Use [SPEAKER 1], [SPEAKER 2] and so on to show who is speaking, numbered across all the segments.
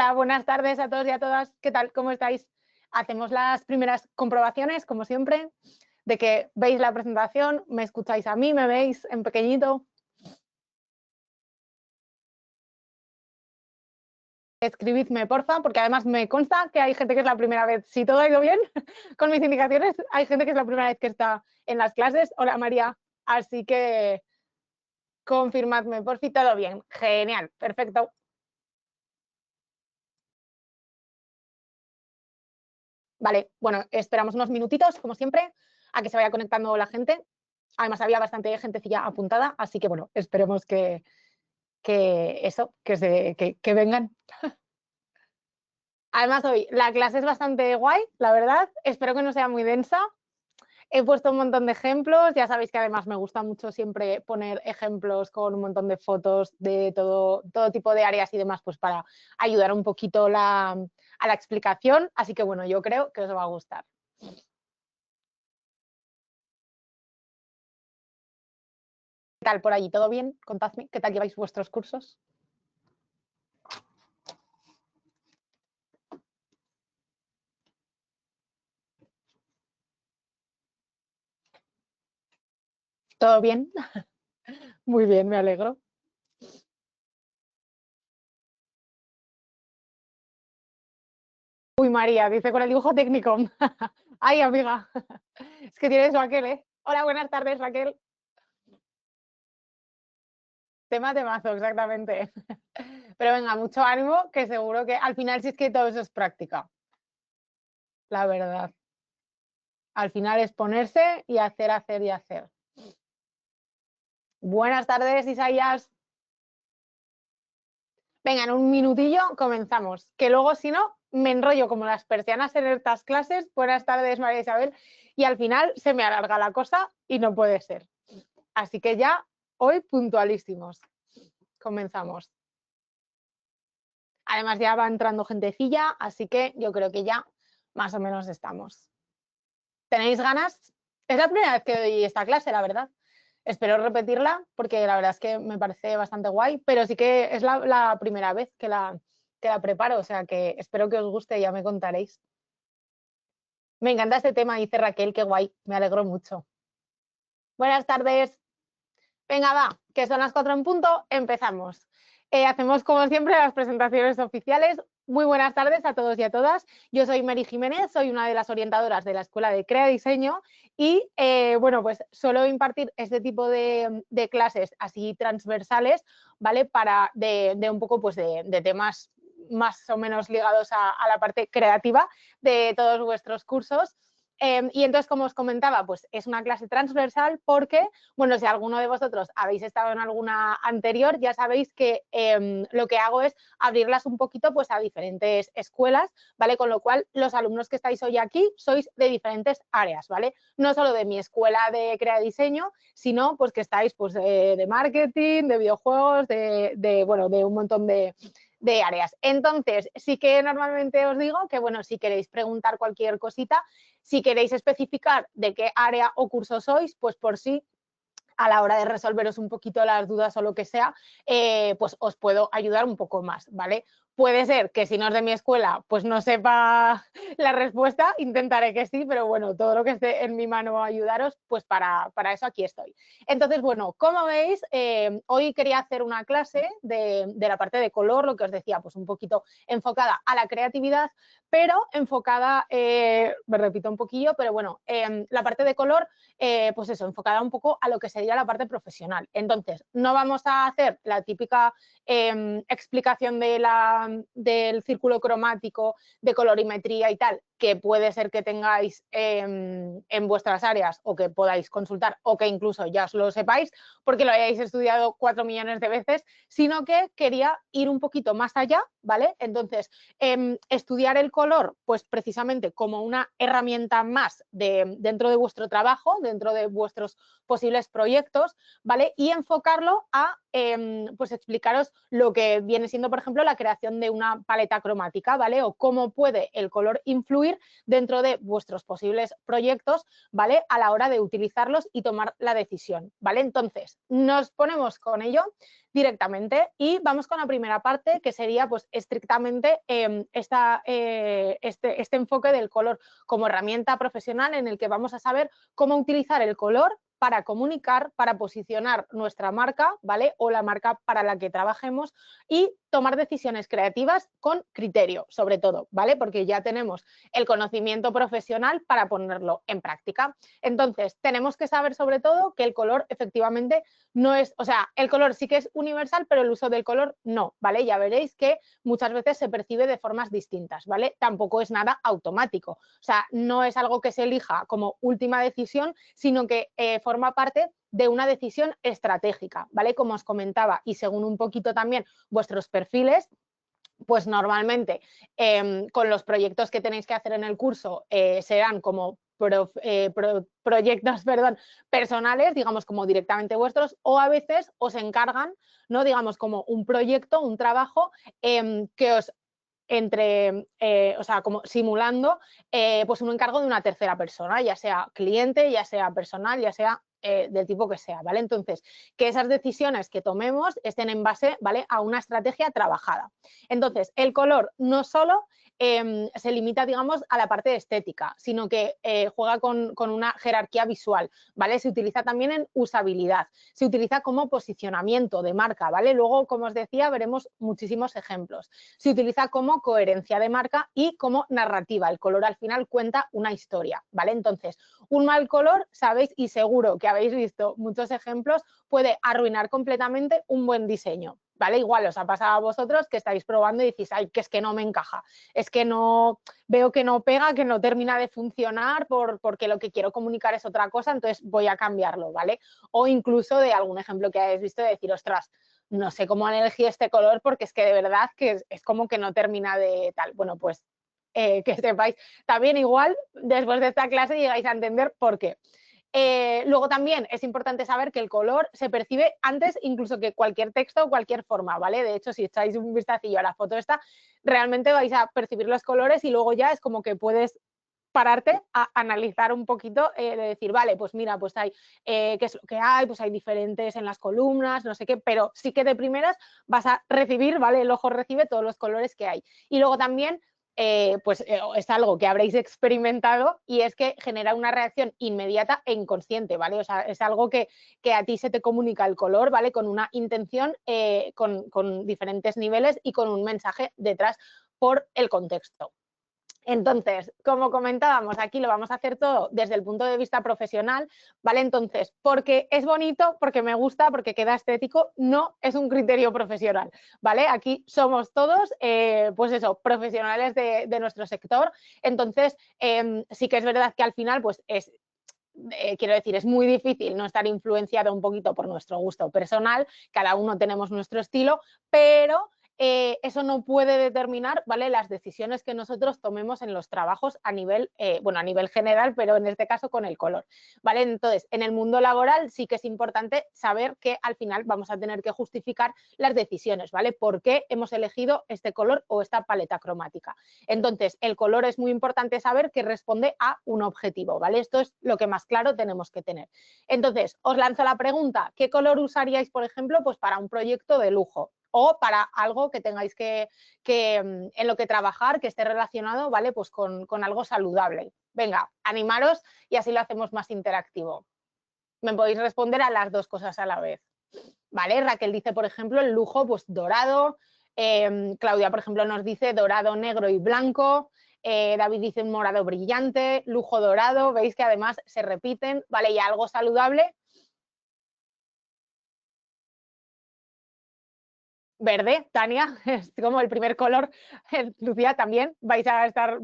[SPEAKER 1] Hola, buenas tardes a todos y a todas. ¿Qué tal? ¿Cómo estáis? Hacemos las primeras comprobaciones, como siempre, de que veis la presentación, me escucháis a mí, me veis en pequeñito. Escribidme, porfa, porque además me consta que hay gente que es la primera vez. Si todo ha ido bien con mis indicaciones, hay gente que es la primera vez que está en las clases. Hola, María. Así que confirmadme, por si todo bien. Genial, perfecto. Vale, bueno, esperamos unos minutitos, como siempre, a que se vaya conectando la gente. Además, había bastante gentecilla apuntada, así que bueno, esperemos que vengan. Además, hoy la clase es bastante guay, la verdad. Espero que no sea muy densa. He puesto un montón de ejemplos. Ya sabéis que además me gusta mucho siempre poner ejemplos con un montón de fotos de todo tipo de áreas y demás, pues para ayudar un poquito a la explicación. Así que bueno, yo creo que os va a gustar. ¿Qué tal por allí? ¿Todo bien? Contadme, ¿qué tal lleváis vuestros cursos? ¿Todo bien? Muy bien, me alegro. Uy, María, dice con el dibujo técnico. Ay, amiga. Es que tienes Raquel, ¿eh? Hola, buenas tardes, Raquel. Temazo, exactamente. Pero venga, mucho ánimo, que seguro que al final sí es que todo eso es práctica. La verdad. Al final es ponerse y hacer, hacer y hacer. Buenas tardes, Isaías. Venga, en un minutillo comenzamos. Que luego, si no, me enrollo como las persianas en estas clases. Buenas tardes, María Isabel. Y al final se me alarga la cosa y no puede ser. Así que ya hoy puntualísimos. Comenzamos. Además ya va entrando gentecilla, así que yo creo que ya más o menos estamos. ¿Tenéis ganas? Es la primera vez que doy esta clase, la verdad. Espero repetirla porque la verdad es que me parece bastante guay, pero sí que es la primera vez que la preparo, o sea que espero que os guste y ya me contaréis. Me encanta este tema, dice Raquel, qué guay, me alegro mucho. Buenas tardes. Venga, va, que son las 4 en punto, empezamos. Hacemos como siempre las presentaciones oficiales. Muy buenas tardes a todos y a todas. Yo soy Mary Jiménez, soy una de las orientadoras de la Escuela de Crea Diseño y bueno, pues suelo impartir este tipo de clases así transversales, ¿vale? De un poco pues de temas más o menos ligados a la parte creativa de todos vuestros cursos. Y entonces, como os comentaba, pues es una clase transversal porque, bueno, si alguno de vosotros habéis estado en alguna anterior, ya sabéis que lo que hago es abrirlas un poquito pues a diferentes escuelas, ¿vale? Con lo cual, los alumnos que estáis hoy aquí sois de diferentes áreas, ¿vale? No solo de mi escuela de Crea Diseño, sino pues que estáis pues de marketing, de videojuegos, bueno, de un montón de áreas. Entonces, sí que normalmente os digo que, bueno, si queréis preguntar cualquier cosita, si queréis especificar de qué área o curso sois, pues por sí, a la hora de resolveros un poquito las dudas o lo que sea, pues os puedo ayudar un poco más, ¿vale? Puede ser que si no es de mi escuela, pues no sepa la respuesta, intentaré que sí, pero bueno, todo lo que esté en mi mano ayudaros, pues para eso aquí estoy. Entonces, bueno, como veis, hoy quería hacer una clase de la parte de color, lo que os decía, pues un poquito enfocada a la creatividad, pero enfocada, me repito un poquillo, pero bueno, la parte de color, pues eso, enfocada un poco a lo que sería la parte profesional. Entonces, no vamos a hacer la típica explicación del círculo cromático, de colorimetría y tal, que puede ser que tengáis en vuestras áreas o que podáis consultar o que incluso ya os lo sepáis porque lo hayáis estudiado 4 millones de veces, sino que quería ir un poquito más allá, ¿vale? Entonces, estudiar el color, pues precisamente como una herramienta más dentro de vuestro trabajo, dentro de vuestros posibles proyectos, ¿vale? Y enfocarlo a, pues explicaros lo que viene siendo, por ejemplo, la creación de una paleta cromática, ¿vale? O cómo puede el color influir incluir dentro de vuestros posibles proyectos, ¿vale? A la hora de utilizarlos y tomar la decisión, ¿vale? Entonces, nos ponemos con ello directamente y vamos con la primera parte, que sería pues estrictamente este enfoque del color como herramienta profesional, en el que vamos a saber cómo utilizar el color para comunicar, para posicionar nuestra marca, ¿vale? O la marca para la que trabajemos, y tomar decisiones creativas con criterio, sobre todo, ¿vale? Porque ya tenemos el conocimiento profesional para ponerlo en práctica. Entonces, tenemos que saber sobre todo que el color efectivamente no es, o sea, el color sí que es universal, pero el uso del color no, ¿vale? Ya veréis que muchas veces se percibe de formas distintas, ¿vale? Tampoco es nada automático, o sea, no es algo que se elija como última decisión, sino que forma parte de una decisión estratégica, ¿vale? Como os comentaba, y según un poquito también vuestros perfiles, pues normalmente con los proyectos que tenéis que hacer en el curso serán como proyectos, perdón, personales, digamos como directamente vuestros, o a veces os encargan, ¿no? Digamos como un proyecto, un trabajo que os o sea, como simulando pues un encargo de una tercera persona, ya sea cliente, ya sea personal, ya sea del tipo que sea, ¿vale? Entonces, que esas decisiones que tomemos estén en base, ¿vale? A una estrategia trabajada. Entonces, el color no solo se limita, digamos, a la parte estética, sino que juega con una jerarquía visual, ¿vale? Se utiliza también en usabilidad, se utiliza como posicionamiento de marca, ¿vale? Luego, como os decía, veremos muchísimos ejemplos. Se utiliza como coherencia de marca y como narrativa. El color al final cuenta una historia, ¿vale? Entonces, un mal color, sabéis, y seguro que habéis visto muchos ejemplos, puede arruinar completamente un buen diseño, ¿vale? Igual os ha pasado a vosotros que estáis probando y decís, ay, que es que no me encaja, es que no, veo que no pega, que no termina de funcionar porque lo que quiero comunicar es otra cosa, entonces voy a cambiarlo, ¿vale? O incluso de algún ejemplo que hayáis visto de decir, ostras, no sé cómo han elegido este color porque es que de verdad que es como que no termina de tal. Bueno, pues que sepáis también igual después de esta clase llegáis a entender por qué. Luego también es importante saber que el color se percibe antes incluso que cualquier texto o cualquier forma, ¿vale? De hecho, si echáis un vistacillo a la foto esta, realmente vais a percibir los colores y luego ya es como que puedes pararte a analizar un poquito, de decir, vale, pues mira, pues hay, ¿qué es lo que hay? Pues hay diferentes en las columnas, no sé qué, pero sí que de primeras vas a recibir, ¿vale? El ojo recibe todos los colores que hay. Y luego también es algo que habréis experimentado y es que genera una reacción inmediata e inconsciente, ¿vale? O sea, es algo que a ti se te comunica el color, ¿vale? Con una intención, con diferentes niveles y con un mensaje detrás por el contexto. Entonces, como comentábamos, aquí lo vamos a hacer todo desde el punto de vista profesional, ¿vale? Entonces, porque es bonito, porque me gusta, porque queda estético, no es un criterio profesional, ¿vale? Aquí somos todos, pues eso, profesionales de nuestro sector. Entonces, sí que es verdad que al final, pues quiero decir, es muy difícil no estar influenciado un poquito por nuestro gusto personal, cada uno tenemos nuestro estilo, pero eso no puede determinar, ¿vale? Las decisiones que nosotros tomemos en los trabajos a nivel, bueno, a nivel general, pero en este caso con el color, ¿vale? Entonces, en el mundo laboral sí que es importante saber que al final vamos a tener que justificar las decisiones, ¿vale? ¿Por qué hemos elegido este color o esta paleta cromática? Entonces, el color es muy importante saber que responde a un objetivo, ¿vale? Esto es lo que más claro tenemos que tener. Entonces, os lanzo la pregunta, ¿qué color usaríais, por ejemplo, pues para un proyecto de lujo? O para algo que tengáis que en lo que trabajar, que esté relacionado, ¿vale? Pues con algo saludable. Venga, animaros y así lo hacemos más interactivo. Me podéis responder a las dos cosas a la vez, ¿vale? Raquel dice, por ejemplo, el lujo, pues dorado. Claudia, por ejemplo, nos dice dorado, negro y blanco. David dice un morado brillante, lujo dorado. Veis que además se repiten, ¿vale? Y algo saludable. Verde, Tania, es como el primer color. Lucía también, vais a estar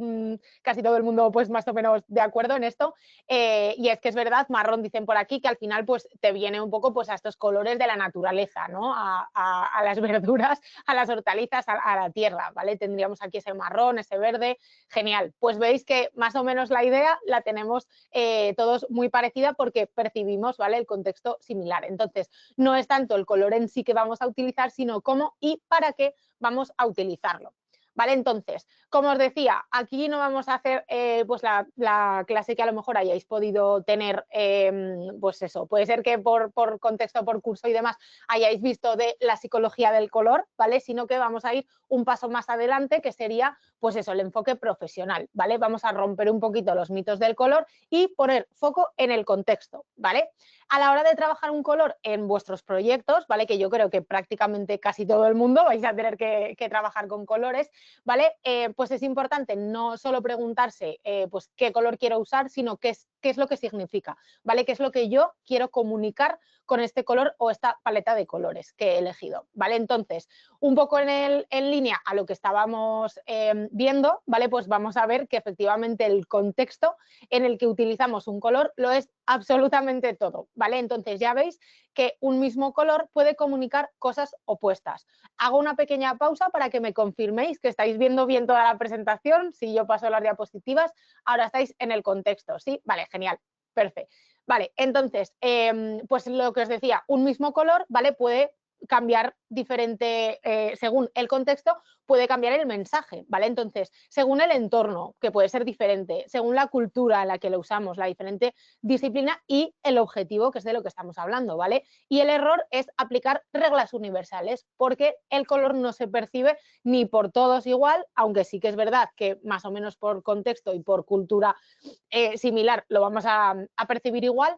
[SPEAKER 1] casi todo el mundo pues más o menos de acuerdo en esto. Y es que es verdad, marrón dicen por aquí, que al final pues te viene un poco pues a estos colores de la naturaleza, ¿no? A las verduras, a las hortalizas, a la tierra, ¿vale? Tendríamos aquí ese marrón, ese verde, genial. Pues veis que más o menos la idea la tenemos todos muy parecida porque percibimos, ¿vale? El contexto similar. Entonces, no es tanto el color en sí que vamos a utilizar, sino cómo y para qué vamos a utilizarlo. ¿vale? Entonces, como os decía, aquí no vamos a hacer pues la clase que a lo mejor hayáis podido tener, pues eso, puede ser que por contexto, por curso y demás hayáis visto de la psicología del color, ¿vale? Sino que vamos a ir un paso más adelante, que sería, pues eso, el enfoque profesional, ¿vale? Vamos a romper un poquito los mitos del color y poner foco en el contexto, ¿vale? A la hora de trabajar un color en vuestros proyectos, ¿vale? Que yo creo que prácticamente casi todo el mundo vais a tener que trabajar con colores, ¿vale? Pues es importante no solo preguntarse pues qué color quiero usar, sino qué es lo que significa, ¿vale? ¿Qué es lo que yo quiero comunicar con este color o esta paleta de colores que he elegido, ¿vale? Entonces, un poco en línea a lo que estábamos viendo, ¿vale? Pues vamos a ver que efectivamente el contexto en el que utilizamos un color lo es absolutamente todo, ¿vale? Entonces ya veis que un mismo color puede comunicar cosas opuestas. Hago una pequeña pausa para que me confirméis que estáis viendo bien toda la presentación. Si yo paso las diapositivas, ahora estáis en el contexto, ¿sí? Vale, genial, perfecto. Vale, entonces, pues lo que os decía, un mismo color, ¿vale? Puede cambiar diferente, según el contexto, puede cambiar el mensaje, ¿vale? Entonces, según el entorno, que puede ser diferente, según la cultura en la que lo usamos, la diferente disciplina y el objetivo, que es de lo que estamos hablando, ¿vale? Y el error es aplicar reglas universales, porque el color no se percibe ni por todos igual, aunque sí que es verdad que más o menos por contexto y por cultura similar lo vamos a percibir igual,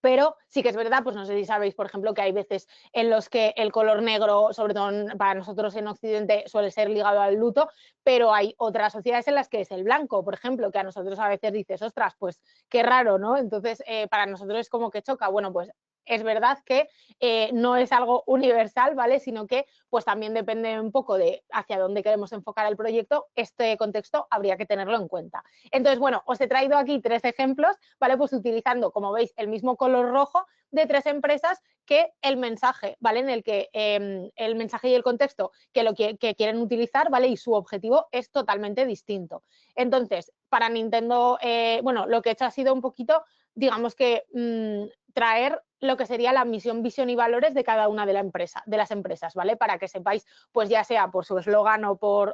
[SPEAKER 1] pero sí que es verdad, pues no sé si sabéis, por ejemplo, que hay veces en los que el color negro, sobre todo para nosotros en Occidente, suele ser ligado al luto, pero hay otras sociedades en las que es el blanco, por ejemplo, que a nosotros a veces dices, ostras, pues qué raro, ¿no? Entonces, para nosotros es como que choca. Bueno, pues es verdad que no es algo universal, ¿vale? Sino que pues también depende un poco de hacia dónde queremos enfocar el proyecto. Este contexto habría que tenerlo en cuenta. Entonces, bueno, os he traído aquí 3 ejemplos, ¿vale? Pues utilizando, como veis, el mismo color rojo de 3 empresas que el mensaje, ¿vale? En el que el mensaje y el contexto que quieren utilizar, ¿vale? Y su objetivo es totalmente distinto. Entonces, para Nintendo, bueno, lo que he hecho ha sido un poquito, digamos que traer lo que sería la misión, visión y valores de cada una de las empresas, ¿vale? Para que sepáis, pues ya sea por su eslogan o por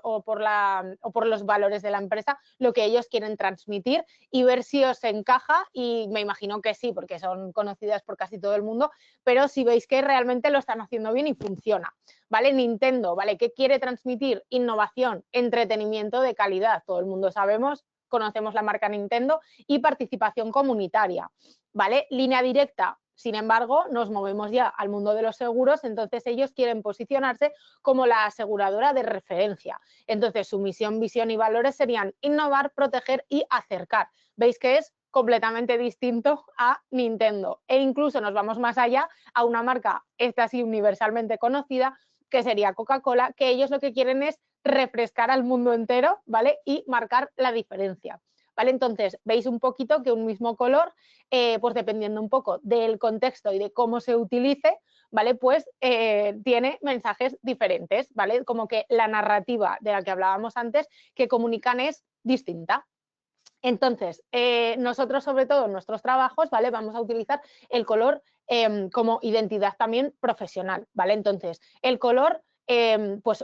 [SPEAKER 1] los valores de la empresa, lo que ellos quieren transmitir y ver si os encaja, y me imagino que sí, porque son conocidas por casi todo el mundo, pero si veis que realmente lo están haciendo bien y funciona, ¿vale? Nintendo, ¿vale? ¿Qué quiere transmitir? Innovación, entretenimiento de calidad, todo el mundo sabemos, conocemos la marca Nintendo, y participación comunitaria, ¿vale? Línea directa. Sin embargo, nos movemos ya al mundo de los seguros, entonces ellos quieren posicionarse como la aseguradora de referencia. Entonces, su misión, visión y valores serían innovar, proteger y acercar. ¿Veis que es completamente distinto a Nintendo? E incluso nos vamos más allá a una marca, esta sí universalmente conocida, que sería Coca-Cola, que ellos lo que quieren es refrescar al mundo entero, ¿vale? Y marcar la diferencia. ¿Vale? Entonces, veis un poquito que un mismo color, pues dependiendo un poco del contexto y de cómo se utilice, ¿vale? Pues tiene mensajes diferentes, ¿vale? Como que la narrativa de la que hablábamos antes que comunican es distinta. Entonces, nosotros sobre todo en nuestros trabajos, ¿vale? Vamos a utilizar el color como identidad también profesional, ¿vale? Entonces, el color pues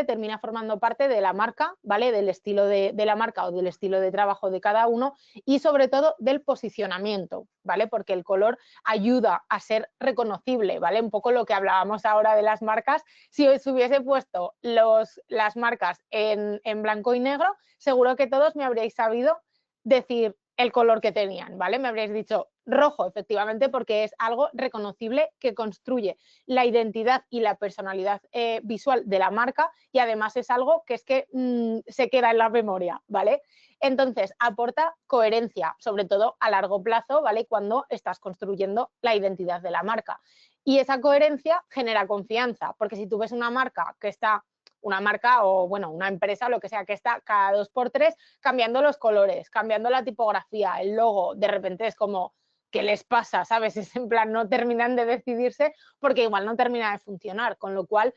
[SPEAKER 1] termina formando parte de la marca, ¿vale? Del estilo de la marca o del estilo de trabajo de cada uno, y sobre todo del posicionamiento, ¿vale? Porque el color ayuda a ser reconocible, ¿vale? Un poco lo que hablábamos ahora de las marcas. Si os hubiese puesto las marcas en blanco y negro, seguro que todos me habríais sabido decir el color que tenían, ¿vale? Me habríais dicho rojo, efectivamente, porque es algo reconocible que construye la identidad y la personalidad visual de la marca, y además es algo que se queda en la memoria, ¿vale? Entonces, aporta coherencia, sobre todo a largo plazo, ¿vale? Cuando estás construyendo la identidad de la marca. Y esa coherencia genera confianza, porque si tú ves una marca o bueno, una empresa, lo que sea, que está cada 2x3 cambiando los colores, cambiando la tipografía, el logo, de repente es como, ¿qué les pasa? ¿Sabes? Es en plan, no terminan de decidirse porque igual no termina de funcionar, con lo cual,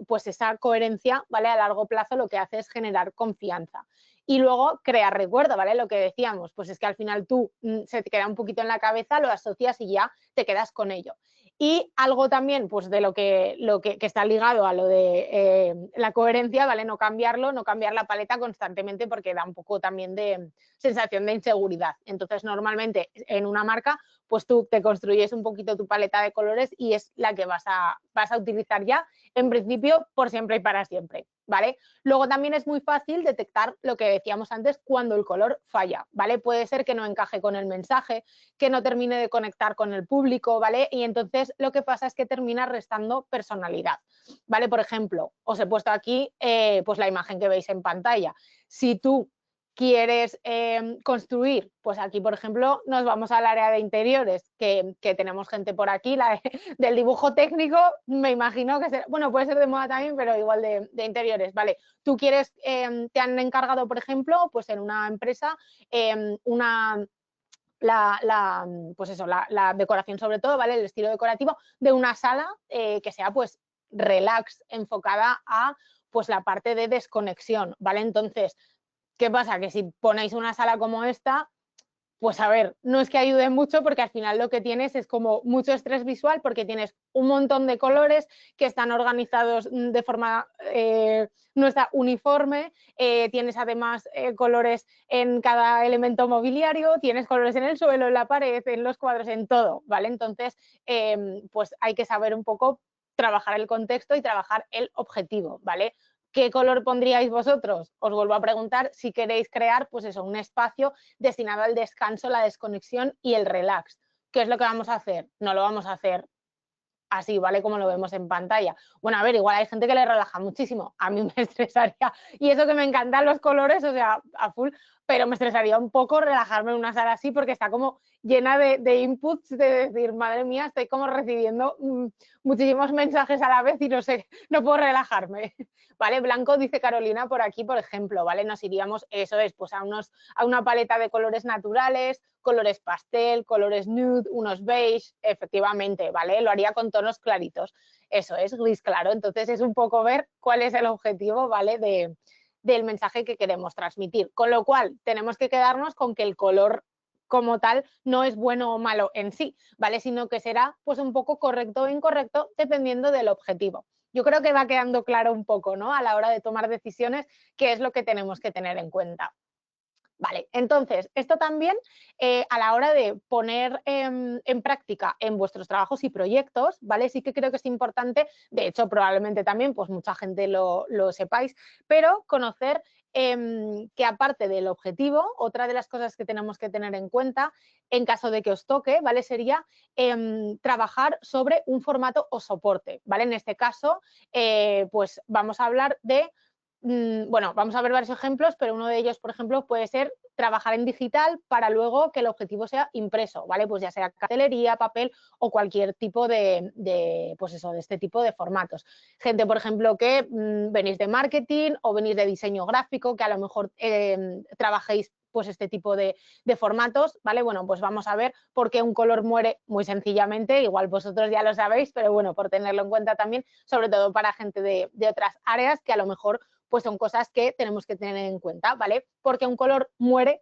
[SPEAKER 1] pues esa coherencia, ¿vale? A largo plazo lo que hace es generar confianza. Y luego crear recuerdo, ¿vale? Lo que decíamos, pues es que al final tú se te queda un poquito en la cabeza, lo asocias y ya te quedas con ello. Y algo también, pues de lo que está ligado a lo de la coherencia, ¿vale? No cambiarlo, no cambiar la paleta constantemente porque da un poco también de sensación de inseguridad. Entonces, normalmente en una marca, pues tú te construyes un poquito tu paleta de colores y es la que vas a utilizar ya, en principio, por siempre y para siempre, ¿vale? Luego también es muy fácil detectar lo que decíamos antes cuando el color falla, ¿vale? Puede ser que no encaje con el mensaje, que no termine de conectar con el público, ¿vale? Y entonces lo que pasa es que termina restando personalidad, ¿vale? Por ejemplo, os he puesto aquí pues la imagen que veis en pantalla. Si tú quieres construir, pues aquí, por ejemplo, nos vamos al área de interiores, que tenemos gente por aquí, del dibujo técnico, me imagino que será, bueno, puede ser de moda también, pero igual de interiores, ¿vale? Tú quieres, te han encargado, por ejemplo, pues en una empresa, pues eso, la decoración sobre todo, ¿vale? El estilo decorativo de una sala que sea pues relax, enfocada a pues la parte de desconexión, ¿vale? Entonces, ¿qué pasa? Que si ponéis una sala como esta, pues a ver, no es que ayude mucho porque al final lo que tienes es como mucho estrés visual porque tienes un montón de colores que están organizados de forma no está uniforme, tienes además colores en cada elemento mobiliario, tienes colores en el suelo, en la pared, en los cuadros, en todo, ¿vale? Entonces, pues hay que saber un poco trabajar el contexto y trabajar el objetivo, ¿vale? ¿Qué color pondríais vosotros? Os vuelvo a preguntar si queréis crear, pues eso, un espacio destinado al descanso, la desconexión y el relax. ¿Qué es lo que vamos a hacer? No lo vamos a hacer así, ¿vale? Como lo vemos en pantalla. Bueno, a ver, igual hay gente que le relaja muchísimo. A mí me estresaría. Y eso que me encantan los colores, o sea, a full, pero me estresaría un poco relajarme en una sala así porque está como llena de inputs, de decir, madre mía, estoy como recibiendo muchísimos mensajes a la vez y no sé, no puedo relajarme. ¿Vale? Blanco, dice Carolina por aquí, por ejemplo, ¿vale? Nos iríamos, eso es, pues a una paleta de colores naturales, colores pastel, colores nude, unos beige, efectivamente, ¿vale? Lo haría con tonos claritos. Eso es, gris claro. Entonces es un poco ver cuál es el objetivo, ¿vale? Del mensaje que queremos transmitir. Con lo cual, tenemos que quedarnos con que el color como tal no es bueno o malo en sí, ¿vale? Sino que será pues un poco correcto o incorrecto dependiendo del objetivo. Yo creo que va quedando claro un poco, ¿no? A la hora de tomar decisiones, qué es lo que tenemos que tener en cuenta. Vale, entonces, esto también a la hora de poner en práctica en vuestros trabajos y proyectos, ¿vale? Sí que creo que es importante, de hecho, probablemente también, pues mucha gente lo sepáis, pero conocer que aparte del objetivo, otra de las cosas que tenemos que tener en cuenta, en caso de que os toque, ¿vale? Sería trabajar sobre un formato o soporte, ¿vale? En este caso, pues vamos a hablar de bueno, vamos a ver varios ejemplos, pero uno de ellos, por ejemplo, puede ser trabajar en digital para luego que el objetivo sea impreso, ¿vale? Pues ya sea cartelería, papel o cualquier tipo pues eso, de este tipo de formatos. Gente, por ejemplo, que venís de marketing o venís de diseño gráfico, que a lo mejor trabajéis pues este tipo de formatos, ¿vale? Bueno, pues vamos a ver por qué un color muere muy sencillamente, igual vosotros ya lo sabéis, pero bueno, por tenerlo en cuenta también, sobre todo para gente de otras áreas que a lo mejor pues son cosas que tenemos que tener en cuenta, ¿vale? Porque un color muere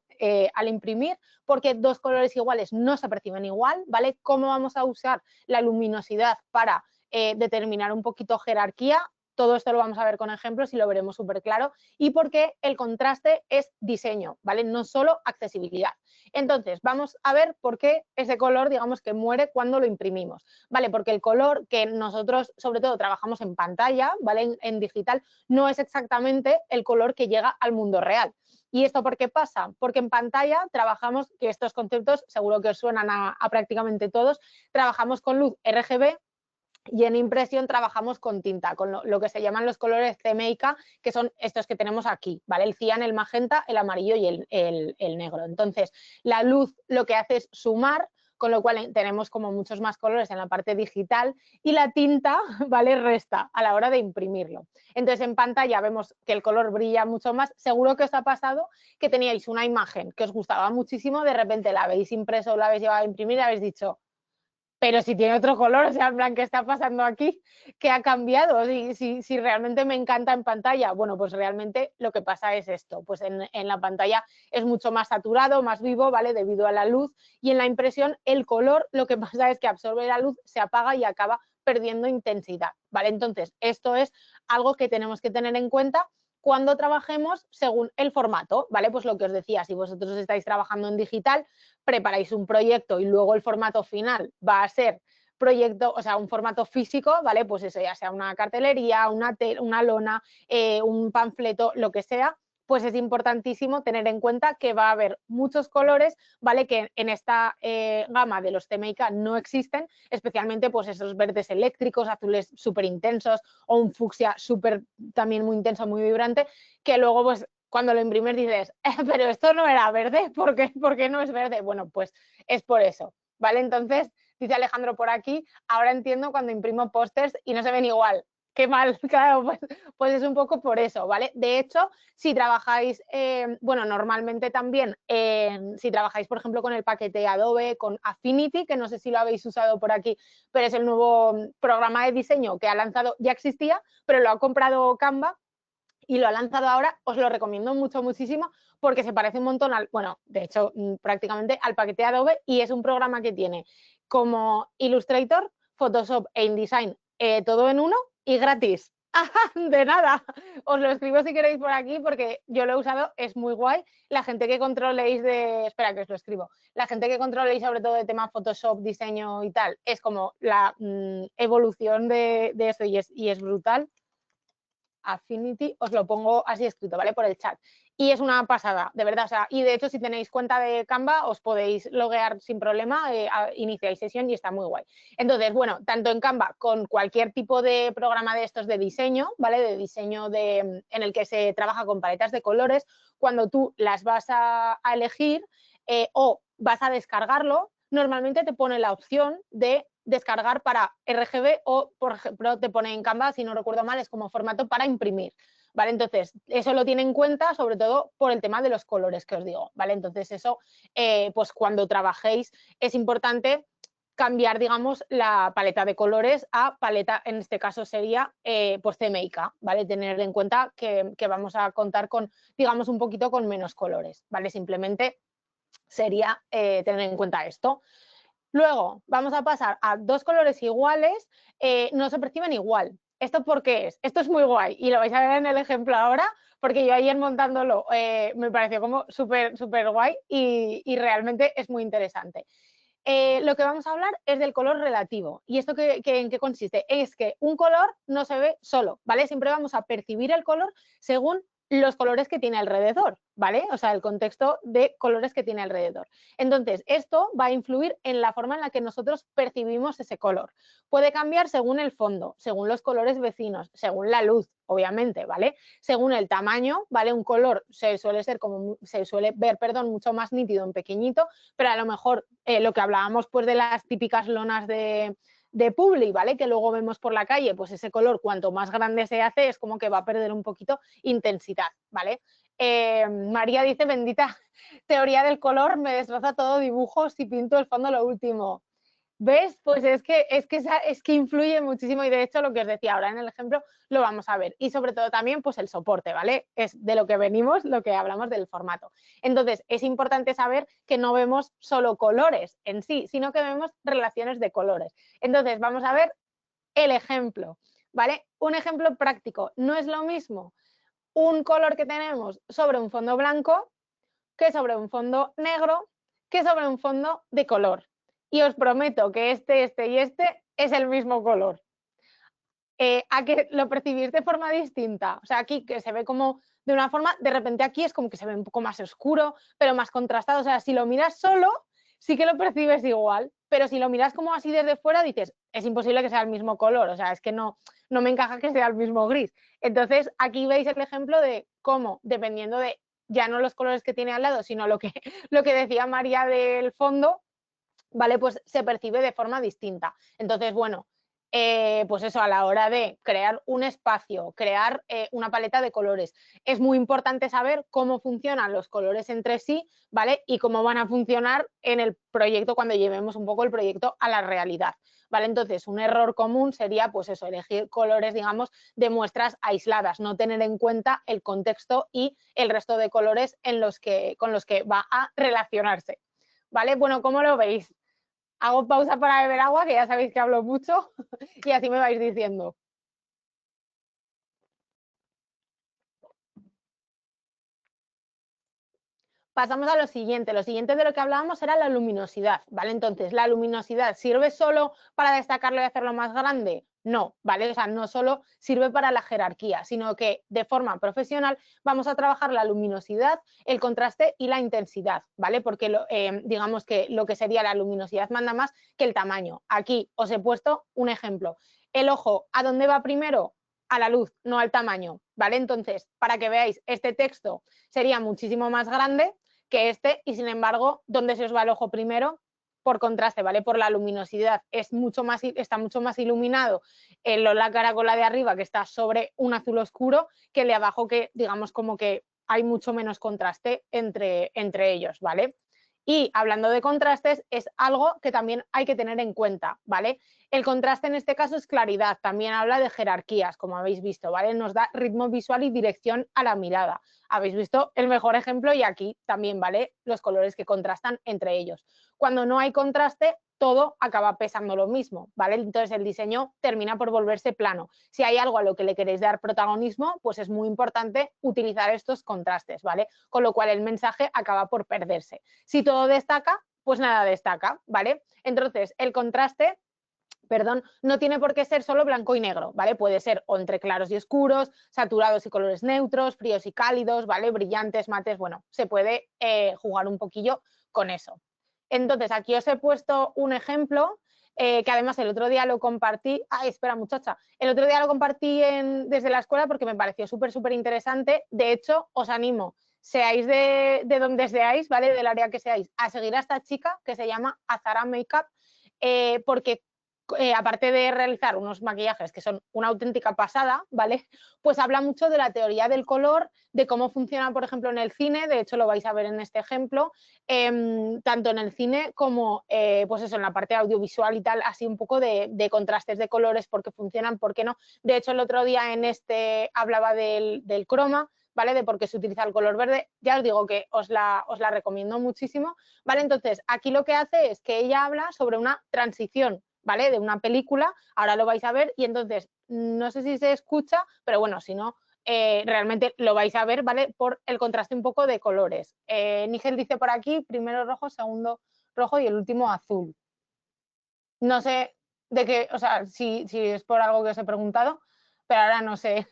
[SPEAKER 1] al imprimir, porque dos colores iguales no se perciben igual, ¿vale? ¿Cómo vamos a usar la luminosidad para determinar un poquito jerarquía? Todo esto lo vamos a ver con ejemplos y lo veremos súper claro. Y porque el contraste es diseño, ¿vale? No solo accesibilidad. Entonces, vamos a ver por qué ese color, digamos, que muere cuando lo imprimimos, ¿vale? Porque el color que nosotros, sobre todo, trabajamos en pantalla, ¿vale? En digital, no es exactamente el color que llega al mundo real. ¿Y esto por qué pasa? Porque en pantalla trabajamos, que estos conceptos seguro que os suenan a prácticamente todos, trabajamos con luz RGB, y en impresión trabajamos con tinta, con lo que se llaman los colores CMYK, que son estos que tenemos aquí, ¿vale? El cian, el magenta, el amarillo y el negro. Entonces, la luz lo que hace es sumar, con lo cual tenemos como muchos más colores en la parte digital, y la tinta, ¿vale? Resta a la hora de imprimirlo. Entonces, en pantalla vemos que el color brilla mucho más. Seguro que os ha pasado que teníais una imagen que os gustaba muchísimo, de repente la habéis impreso o la habéis llevado a imprimir y habéis dicho, pero si tiene otro color, o sea, en plan, ¿qué está pasando aquí? ¿Qué ha cambiado? Si realmente me encanta en pantalla, bueno, pues realmente lo que pasa es esto, pues en la pantalla es mucho más saturado, más vivo, ¿vale? Debido a la luz, y en la impresión el color lo que pasa es que absorbe la luz, se apaga y acaba perdiendo intensidad, ¿vale? Entonces, esto es algo que tenemos que tener en cuenta cuando trabajemos según el formato, ¿vale? Pues lo que os decía, si vosotros estáis trabajando en digital, preparáis un proyecto y luego el formato final va a ser proyecto, o sea, un formato físico, ¿vale? Pues eso, ya sea una cartelería, una lona, un panfleto, lo que sea, pues es importantísimo tener en cuenta que va a haber muchos colores, ¿vale? Que en esta gama de los CMYK no existen, especialmente pues esos verdes eléctricos, azules súper intensos o un fucsia súper también muy intenso, muy vibrante, que luego pues cuando lo imprimes dices, pero esto no era verde, ¿por qué no es verde? Bueno, pues es por eso, ¿vale? Entonces, dice Alejandro por aquí, ahora entiendo cuando imprimo pósters y no se ven igual. Qué mal, claro, pues es un poco por eso, ¿vale? De hecho, si trabajáis, bueno, normalmente también, si trabajáis, por ejemplo, con el paquete Adobe, con Affinity, que no sé si lo habéis usado por aquí, pero es el nuevo programa de diseño que ha lanzado, ya existía, pero lo ha comprado Canva y lo ha lanzado ahora, os lo recomiendo mucho, muchísimo, porque se parece un montón al, bueno, de hecho, prácticamente al paquete Adobe, y es un programa que tiene como Illustrator, Photoshop e InDesign, todo en uno y gratis. De nada, os lo escribo si queréis por aquí porque yo lo he usado, es muy guay. La gente que controléis de, espera que os lo escribo, la gente que controléis sobre todo de tema Photoshop, diseño y tal, es como la evolución de eso y es brutal. Affinity, os lo pongo así escrito, ¿vale? Por el chat. Y es una pasada, de verdad. O sea, y de hecho, si tenéis cuenta de Canva, os podéis loguear sin problema, iniciáis sesión y está muy guay. Entonces, bueno, tanto en Canva con cualquier tipo de programa de estos de diseño, ¿vale? De diseño en el que se trabaja con paletas de colores, cuando tú las vas a elegir o vas a descargarlo, normalmente te pone la opción de descargar para RGB o, por ejemplo, te pone en Canva, si no recuerdo mal, es como formato para imprimir, ¿vale? Entonces, eso lo tiene en cuenta, sobre todo por el tema de los colores que os digo, ¿vale? Entonces, eso, pues cuando trabajéis es importante cambiar, digamos, la paleta de colores a paleta, en este caso sería, pues CMYK, ¿vale? Tener en cuenta que vamos a contar con, digamos, un poquito con menos colores, ¿vale? Simplemente sería tener en cuenta esto. Luego vamos a pasar a dos colores iguales, no se perciben igual. ¿Esto por qué es? Esto es muy guay y lo vais a ver en el ejemplo ahora, porque yo ayer montándolo me pareció como súper, súper guay y realmente es muy interesante. Lo que vamos a hablar es del color relativo. ¿Y esto en qué consiste? Es que un color no se ve solo, ¿vale? Siempre vamos a percibir el color según los colores que tiene alrededor, ¿vale? O sea, el contexto de colores que tiene alrededor. Entonces, esto va a influir en la forma en la que nosotros percibimos ese color. Puede cambiar según el fondo, según los colores vecinos, según la luz, obviamente, ¿vale? Según el tamaño, ¿vale? Un color se suele ver, perdón, mucho más nítido en pequeñito, pero a lo mejor lo que hablábamos pues de las típicas lonas de Publi, ¿vale? Que luego vemos por la calle, pues ese color cuanto más grande se hace es como que va a perder un poquito intensidad, ¿vale? María dice, bendita teoría del color, me destroza todo dibujo si pinto el fondo lo último. ¿Ves? Pues es que influye muchísimo y de hecho lo que os decía ahora en el ejemplo lo vamos a ver. Y sobre todo también pues el soporte, ¿vale? Es de lo que venimos, lo que hablamos del formato. Entonces es importante saber que no vemos solo colores en sí, sino que vemos relaciones de colores. Entonces vamos a ver el ejemplo, ¿vale? Un ejemplo práctico. No es lo mismo un color que tenemos sobre un fondo blanco que sobre un fondo negro que sobre un fondo de color. Y os prometo que este y este es el mismo color. A que lo percibís de forma distinta. O sea, aquí que se ve como de una forma, de repente aquí es como que se ve un poco más oscuro, pero más contrastado. O sea, si lo miras solo, sí que lo percibes igual, pero si lo miras como así desde fuera, dices, es imposible que sea el mismo color. O sea, es que no me encaja que sea el mismo gris. Entonces, aquí veis el ejemplo de cómo, dependiendo de ya no los colores que tiene al lado, sino lo que decía María del fondo, ¿vale? Pues se percibe de forma distinta. Entonces, bueno, pues eso, a la hora de crear un espacio, crear una paleta de colores. Es muy importante saber cómo funcionan los colores entre sí, ¿vale? Y cómo van a funcionar en el proyecto cuando llevemos un poco el proyecto a la realidad, ¿vale? Entonces, un error común sería, pues eso, elegir colores, digamos, de muestras aisladas, no tener en cuenta el contexto y el resto de colores con los que va a relacionarse, ¿vale? Bueno, ¿cómo lo veis? Hago pausa para beber agua, que ya sabéis que hablo mucho, y así me vais diciendo. Pasamos a lo siguiente. Lo siguiente de lo que hablábamos era la luminosidad, ¿vale? Entonces, ¿la luminosidad sirve solo para destacarlo y hacerlo más grande? No, ¿vale? O sea, no solo sirve para la jerarquía, sino que de forma profesional vamos a trabajar la luminosidad, el contraste y la intensidad, ¿vale? Porque digamos que lo que sería la luminosidad manda más que el tamaño. Aquí os he puesto un ejemplo. El ojo, ¿a dónde va primero? A la luz, no al tamaño, ¿vale? Entonces, para que veáis, este texto sería muchísimo más grande que este, y sin embargo, ¿dónde se os va el ojo primero? Por contraste, ¿vale? Por la luminosidad. Está mucho más iluminado la cara con la de arriba, que está sobre un azul oscuro, que el de abajo, que digamos como que hay mucho menos contraste entre ellos, ¿vale? Y hablando de contrastes, es algo que también hay que tener en cuenta, ¿vale? El contraste en este caso es claridad, también habla de jerarquías, como habéis visto, ¿vale? Nos da ritmo visual y dirección a la mirada. Habéis visto el mejor ejemplo y aquí también, ¿vale? Los colores que contrastan entre ellos. Cuando no hay contraste, todo acaba pesando lo mismo, ¿vale? Entonces el diseño termina por volverse plano. Si hay algo a lo que le queréis dar protagonismo, pues es muy importante utilizar estos contrastes, ¿vale? Con lo cual el mensaje acaba por perderse. Si todo destaca, pues nada destaca, ¿vale? Entonces el contraste, perdón, no tiene por qué ser solo blanco y negro, ¿vale? Puede ser o entre claros y oscuros, saturados y colores neutros, fríos y cálidos, ¿vale? Brillantes, mates, bueno, se puede jugar un poquillo con eso. Entonces, aquí os he puesto un ejemplo que además el otro día lo compartí. Ay, espera, muchacha. El otro día lo compartí desde la escuela porque me pareció súper interesante. De hecho, os animo, seáis de donde seáis, ¿vale? Del área que seáis, a seguir a esta chica que se llama Azara Makeup, porque aparte de realizar unos maquillajes que son una auténtica pasada, ¿vale? Pues habla mucho de la teoría del color, de cómo funciona, por ejemplo, en el cine, de hecho lo vais a ver en este ejemplo, tanto en el cine como, pues eso, en la parte audiovisual y tal, así un poco de contrastes de colores, por qué funcionan, por qué no. De hecho, el otro día en este hablaba del croma, ¿vale? De por qué se utiliza el color verde. Ya os digo que os la recomiendo muchísimo, ¿vale? Entonces, aquí lo que hace es que ella habla sobre una transición, ¿vale? De una película, ahora lo vais a ver, y entonces, no sé si se escucha, pero bueno, si no, realmente lo vais a ver, ¿vale? Por el contraste un poco de colores. Nigel dice por aquí, primero rojo, segundo rojo y el último azul. No sé de qué, o sea, si es por algo que os he preguntado, pero ahora no sé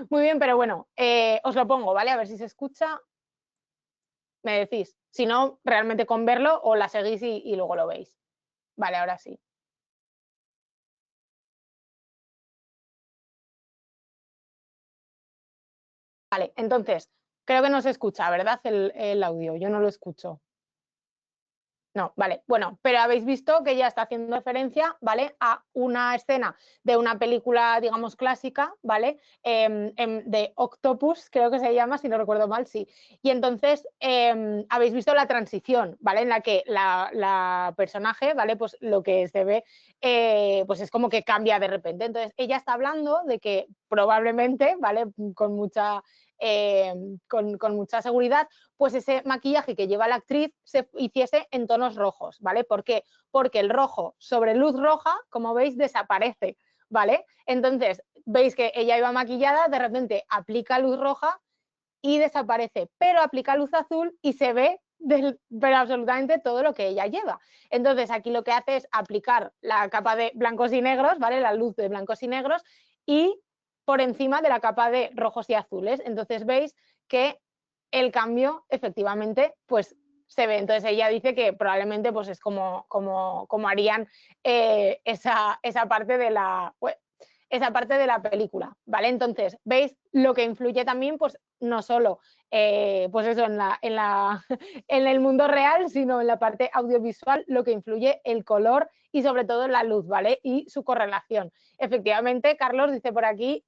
[SPEAKER 1] muy bien, pero bueno, os lo pongo, ¿vale? A ver si se escucha, me decís. Si no, realmente con verlo o la seguís y luego lo veis. Vale, ahora sí. Vale, entonces, creo que no se escucha, ¿verdad? El audio, yo no lo escucho. No, vale, bueno, pero habéis visto que ya está haciendo referencia, ¿vale? A una escena de una película, digamos, clásica, ¿vale? De Octopus, creo que se llama, si no recuerdo mal, sí. Y entonces habéis visto la transición, ¿vale? En la que la personaje, ¿vale? Pues lo que se ve, pues es como que cambia de repente. Entonces, ella está hablando de que probablemente, ¿vale? Con mucha seguridad, pues ese maquillaje que lleva la actriz se hiciese en tonos rojos, ¿vale? ¿Por qué? Porque el rojo sobre luz roja, como veis, desaparece, ¿vale? Entonces, veis que ella iba maquillada, de repente aplica luz roja y desaparece, pero aplica luz azul y se ve pero absolutamente todo lo que ella lleva. Entonces, aquí lo que hace es aplicar la capa de blancos y negros, ¿vale? La luz de blancos y negros, y por encima de la capa de rojos y azules. Entonces, veis que el cambio efectivamente pues se ve. Entonces ella dice que probablemente pues es como harían esa parte de esa parte de la película, ¿vale? Entonces, ¿veis lo que influye también? Pues no solo pues eso, en el mundo real, sino en la parte audiovisual, lo que influye el color y sobre todo la luz, ¿vale? Y su correlación. Efectivamente, Carlos dice por aquí,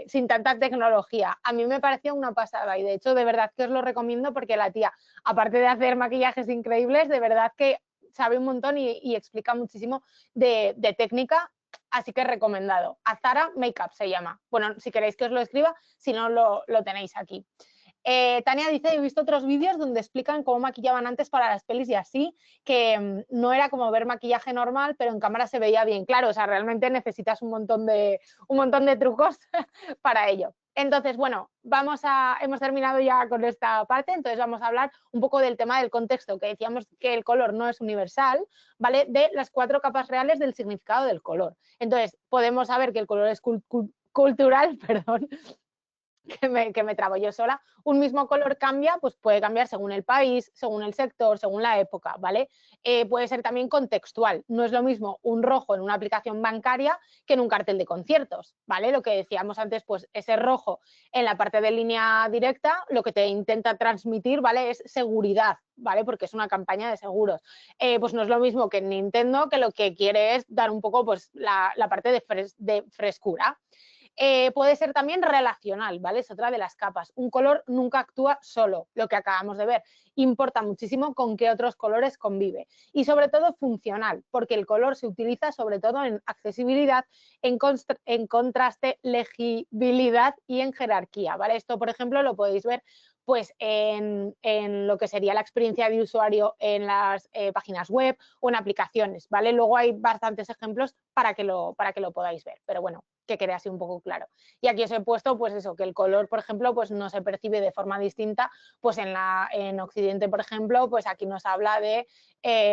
[SPEAKER 1] sin tanta tecnología. A mí me pareció una pasada y de hecho de verdad que os lo recomiendo porque la tía, aparte de hacer maquillajes increíbles, de verdad que sabe un montón y explica muchísimo de técnica, así que recomendado. Azara Makeup se llama. Bueno, si queréis que os lo escriba, si no lo tenéis aquí. Tania dice, he visto otros vídeos donde explican cómo maquillaban antes para las pelis y así, que no era como ver maquillaje normal, pero en cámara se veía bien. Claro, o sea, realmente necesitas un montón de trucos para ello. Entonces, bueno, hemos terminado ya con esta parte, entonces vamos a hablar un poco del tema del contexto, que decíamos que el color no es universal, ¿vale? De las 4 capas reales del significado del color. Entonces, podemos saber que el color es cultural, perdón, que me trabo yo sola. Un mismo color cambia, pues puede cambiar según el país, según el sector, según la época, ¿vale? Puede ser también contextual. No es lo mismo un rojo en una aplicación bancaria que en un cartel de conciertos, ¿vale? Lo que decíamos antes, pues ese rojo en la parte de línea directa, lo que te intenta transmitir, ¿vale? Es seguridad, ¿vale? Porque es una campaña de seguros. Pues no es lo mismo que en Nintendo, que lo que quiere es dar un poco, pues, la parte de frescura. Puede ser también relacional, ¿vale? Es otra de las capas. Un color nunca actúa solo, lo que acabamos de ver. Importa muchísimo con qué otros colores convive. Y sobre todo funcional, porque el color se utiliza sobre todo en accesibilidad, en contraste, legibilidad y en jerarquía, ¿vale? Esto, por ejemplo, lo podéis ver pues en lo que sería la experiencia de usuario en las páginas web o en aplicaciones, ¿vale? Luego hay bastantes ejemplos para que lo podáis ver, pero bueno, que quede así un poco claro. Y aquí os he puesto, pues eso, que el color, por ejemplo, pues no se percibe de forma distinta, pues en Occidente, por ejemplo, pues aquí nos habla de,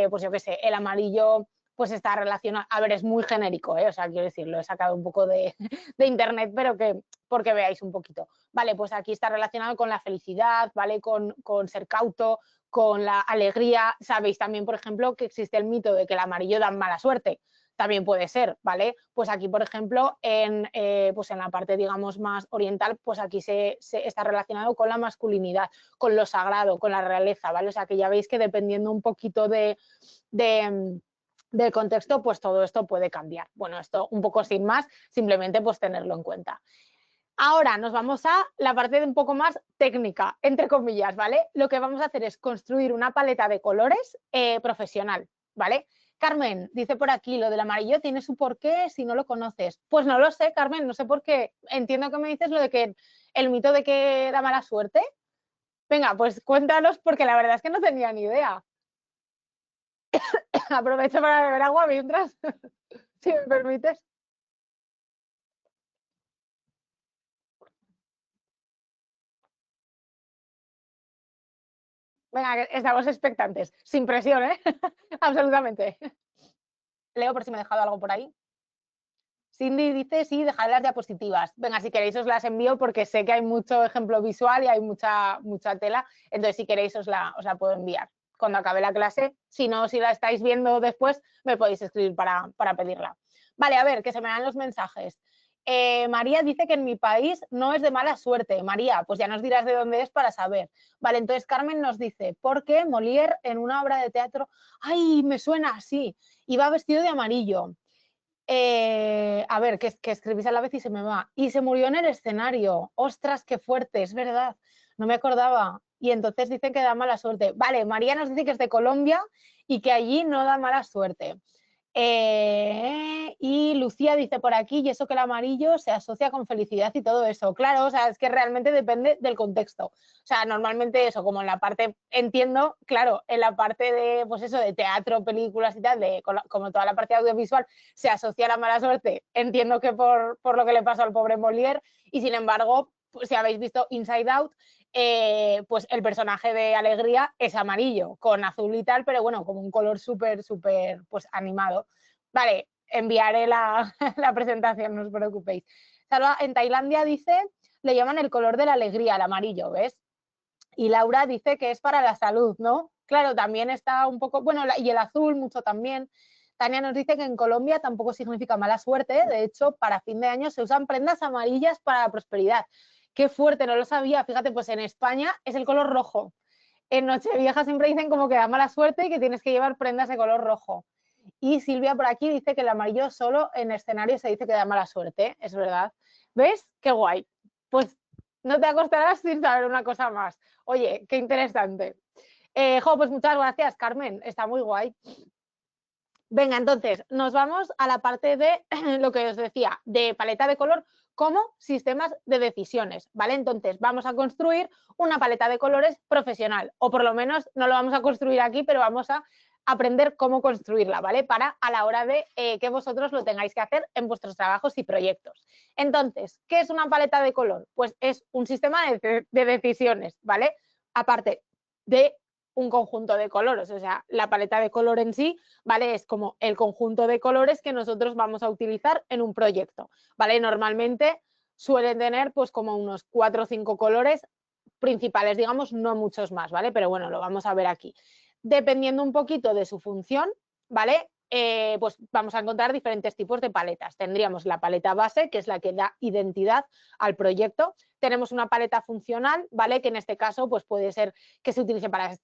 [SPEAKER 1] pues yo qué sé, el amarillo pues está relacionado, a ver, es muy genérico, o sea, quiero decir, lo he sacado un poco de internet, pero que porque veáis un poquito. Vale, pues aquí está relacionado con la felicidad, ¿vale? Con ser cauto, con la alegría. Sabéis también, por ejemplo, que existe el mito de que el amarillo da mala suerte. También puede ser, ¿vale? Pues aquí, por ejemplo, pues en la parte, digamos, más oriental, pues aquí se está relacionado con la masculinidad, con lo sagrado, con la realeza, ¿vale? O sea, que ya veis que dependiendo un poquito del contexto, pues todo esto puede cambiar. Bueno, esto un poco sin más, simplemente pues tenerlo en cuenta. Ahora nos vamos a la parte de un poco más técnica, entre comillas, ¿vale? Lo que vamos a hacer es construir una paleta de colores profesional, ¿vale? Carmen dice por aquí, lo del amarillo tiene su porqué si no lo conoces. Pues no lo sé, Carmen, no sé por qué. Entiendo que me dices lo de que el mito de que da mala suerte. Venga, pues cuéntanos porque la verdad es que no tenía ni idea. Aprovecho para beber agua mientras, si me permites. Venga, estamos expectantes, sin presión, ¿eh? Absolutamente. Leo por si me he dejado algo por ahí. Cindy dice, sí, dejad las diapositivas. Venga, si queréis os las envío porque sé que hay mucho ejemplo visual y hay mucha tela, entonces si queréis os la puedo enviar cuando acabe la clase. Si no, si la estáis viendo después, me podéis escribir para pedirla. Vale, a ver, que se me dan los mensajes. María dice que en mi país no es de mala suerte. María, pues ya nos dirás de dónde es para saber. Vale, entonces Carmen nos dice, ¿por qué Molière en una obra de teatro, ay, me suena así, iba vestido de amarillo? A ver, que escribís a la vez y se me va. Y se murió en el escenario. Ostras, qué fuerte, es verdad. No me acordaba. Y entonces dicen que da mala suerte. Vale, María nos dice que es de Colombia y que allí no da mala suerte. Y Lucía dice por aquí, y eso que el amarillo se asocia con felicidad y todo eso. Claro, o sea, es que realmente depende del contexto. O sea, normalmente eso, como en la parte, entiendo, claro, en la parte de, pues eso, de teatro, películas y tal, como toda la parte audiovisual, se asocia a la mala suerte. Entiendo que por lo que le pasó al pobre Molière, y sin embargo, pues, si habéis visto Inside Out, pues el personaje de Alegría es amarillo, con azul y tal, pero bueno, como un color súper, pues animado. Vale, enviaré la presentación, no os preocupéis. Salva, en Tailandia dice, le llaman el color de la alegría, el amarillo, ¿ves? Y Laura dice que es para la salud, ¿no? Claro, también está un poco, bueno, y el azul mucho también. Tania nos dice que en Colombia tampoco significa mala suerte, de hecho, para fin de año se usan prendas amarillas para la prosperidad. Qué fuerte, no lo sabía. Fíjate, pues en España es el color rojo. En Nochevieja siempre dicen como que da mala suerte y que tienes que llevar prendas de color rojo. Y Silvia por aquí dice que el amarillo solo en escenario se dice que da mala suerte, es verdad. ¿Ves? Qué guay. Pues no te acostarás sin saber una cosa más. Oye, qué interesante. Pues muchas gracias, Carmen, está muy guay. Venga, entonces, nos vamos a la parte de lo que os decía, de paleta de color como sistemas de decisiones, ¿vale? Entonces, vamos a construir una paleta de colores profesional, o por lo menos no lo vamos a construir aquí, pero vamos a aprender cómo construirla, ¿vale? Para a la hora de que vosotros lo tengáis que hacer en vuestros trabajos y proyectos. Entonces, ¿qué es una paleta de color? Pues es un sistema de decisiones, ¿vale? Aparte de un conjunto de colores, o sea, la paleta de color en sí, ¿vale? Es como el conjunto de colores que nosotros vamos a utilizar en un proyecto, ¿vale? Normalmente suelen tener pues como unos 4 o 5 colores principales, digamos, no muchos más, ¿vale? Pero bueno, lo vamos a ver aquí. Dependiendo un poquito de su función, ¿vale? Pues vamos a encontrar diferentes tipos de paletas. Tendríamos la paleta base, que es la que da identidad al proyecto. Tenemos una paleta funcional, ¿vale? Que en este caso pues puede ser que se utilice para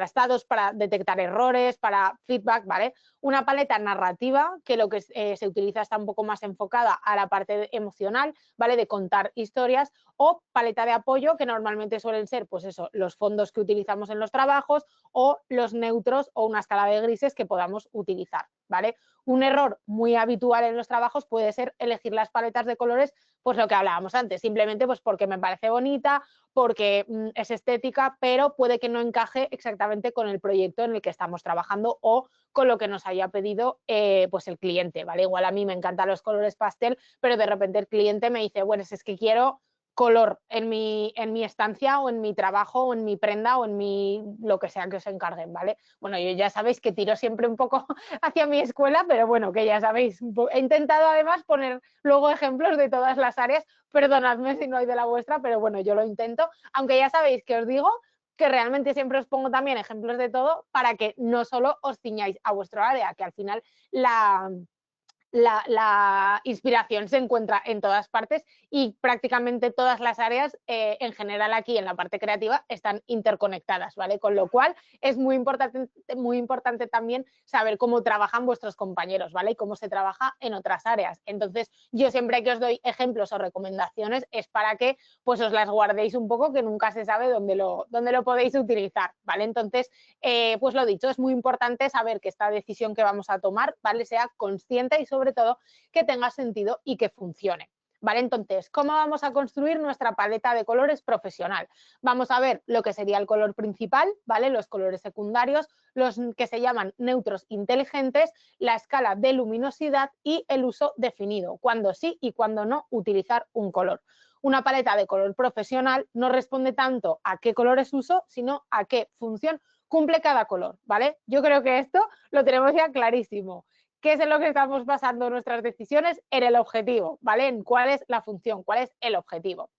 [SPEAKER 1] estados, para detectar errores, para feedback, ¿vale? Una paleta narrativa, que lo que se utiliza está un poco más enfocada a la parte emocional, ¿vale? De contar historias, o paleta de apoyo, que normalmente suelen ser, pues eso, los fondos que utilizamos en los trabajos o los neutros o una escala de grises que podamos utilizar, ¿vale? Un error muy habitual en los trabajos puede ser elegir las paletas de colores, pues lo que hablábamos antes, simplemente pues porque me parece bonita, porque es estética, pero puede que no encaje exactamente con el proyecto en el que estamos trabajando o con lo que nos haya pedido pues el cliente, ¿vale? Igual a mí me encantan los colores pastel, pero de repente el cliente me dice, bueno, es que quiero color en mi estancia o en mi trabajo o en mi prenda o en mi lo que sea que os encarguen, ¿vale? Bueno, yo ya sabéis que tiro siempre un poco hacia mi escuela, pero bueno, que ya sabéis, he intentado además poner luego ejemplos de todas las áreas, perdonadme si no hay de la vuestra, pero bueno, yo lo intento, aunque ya sabéis que os digo que realmente siempre os pongo también ejemplos de todo para que no solo os ciñáis a vuestro área, que al final la inspiración se encuentra en todas partes y prácticamente todas las áreas en general aquí en la parte creativa están interconectadas, ¿vale? Con lo cual es muy importante también saber cómo trabajan vuestros compañeros, ¿vale? Y cómo se trabaja en otras áreas. Entonces, yo siempre que os doy ejemplos o recomendaciones es para que pues os las guardéis un poco, que nunca se sabe dónde lo podéis utilizar, ¿vale? Entonces, pues lo dicho, es muy importante saber que esta decisión que vamos a tomar, ¿vale? Sea consciente y sobre todo que tenga sentido y que funcione. ¿Vale? Entonces, ¿cómo vamos a construir nuestra paleta de colores profesional? Vamos a ver lo que sería el color principal, ¿vale? Los colores secundarios, los que se llaman neutros inteligentes, la escala de luminosidad y el uso definido, cuando sí y cuando no utilizar un color. Una paleta de color profesional no responde tanto a qué colores uso, sino a qué función cumple cada color, ¿vale? Yo creo que esto lo tenemos ya clarísimo. ¿Qué es en lo que estamos basando nuestras decisiones? En el objetivo, ¿vale? En cuál es la función, cuál es el objetivo.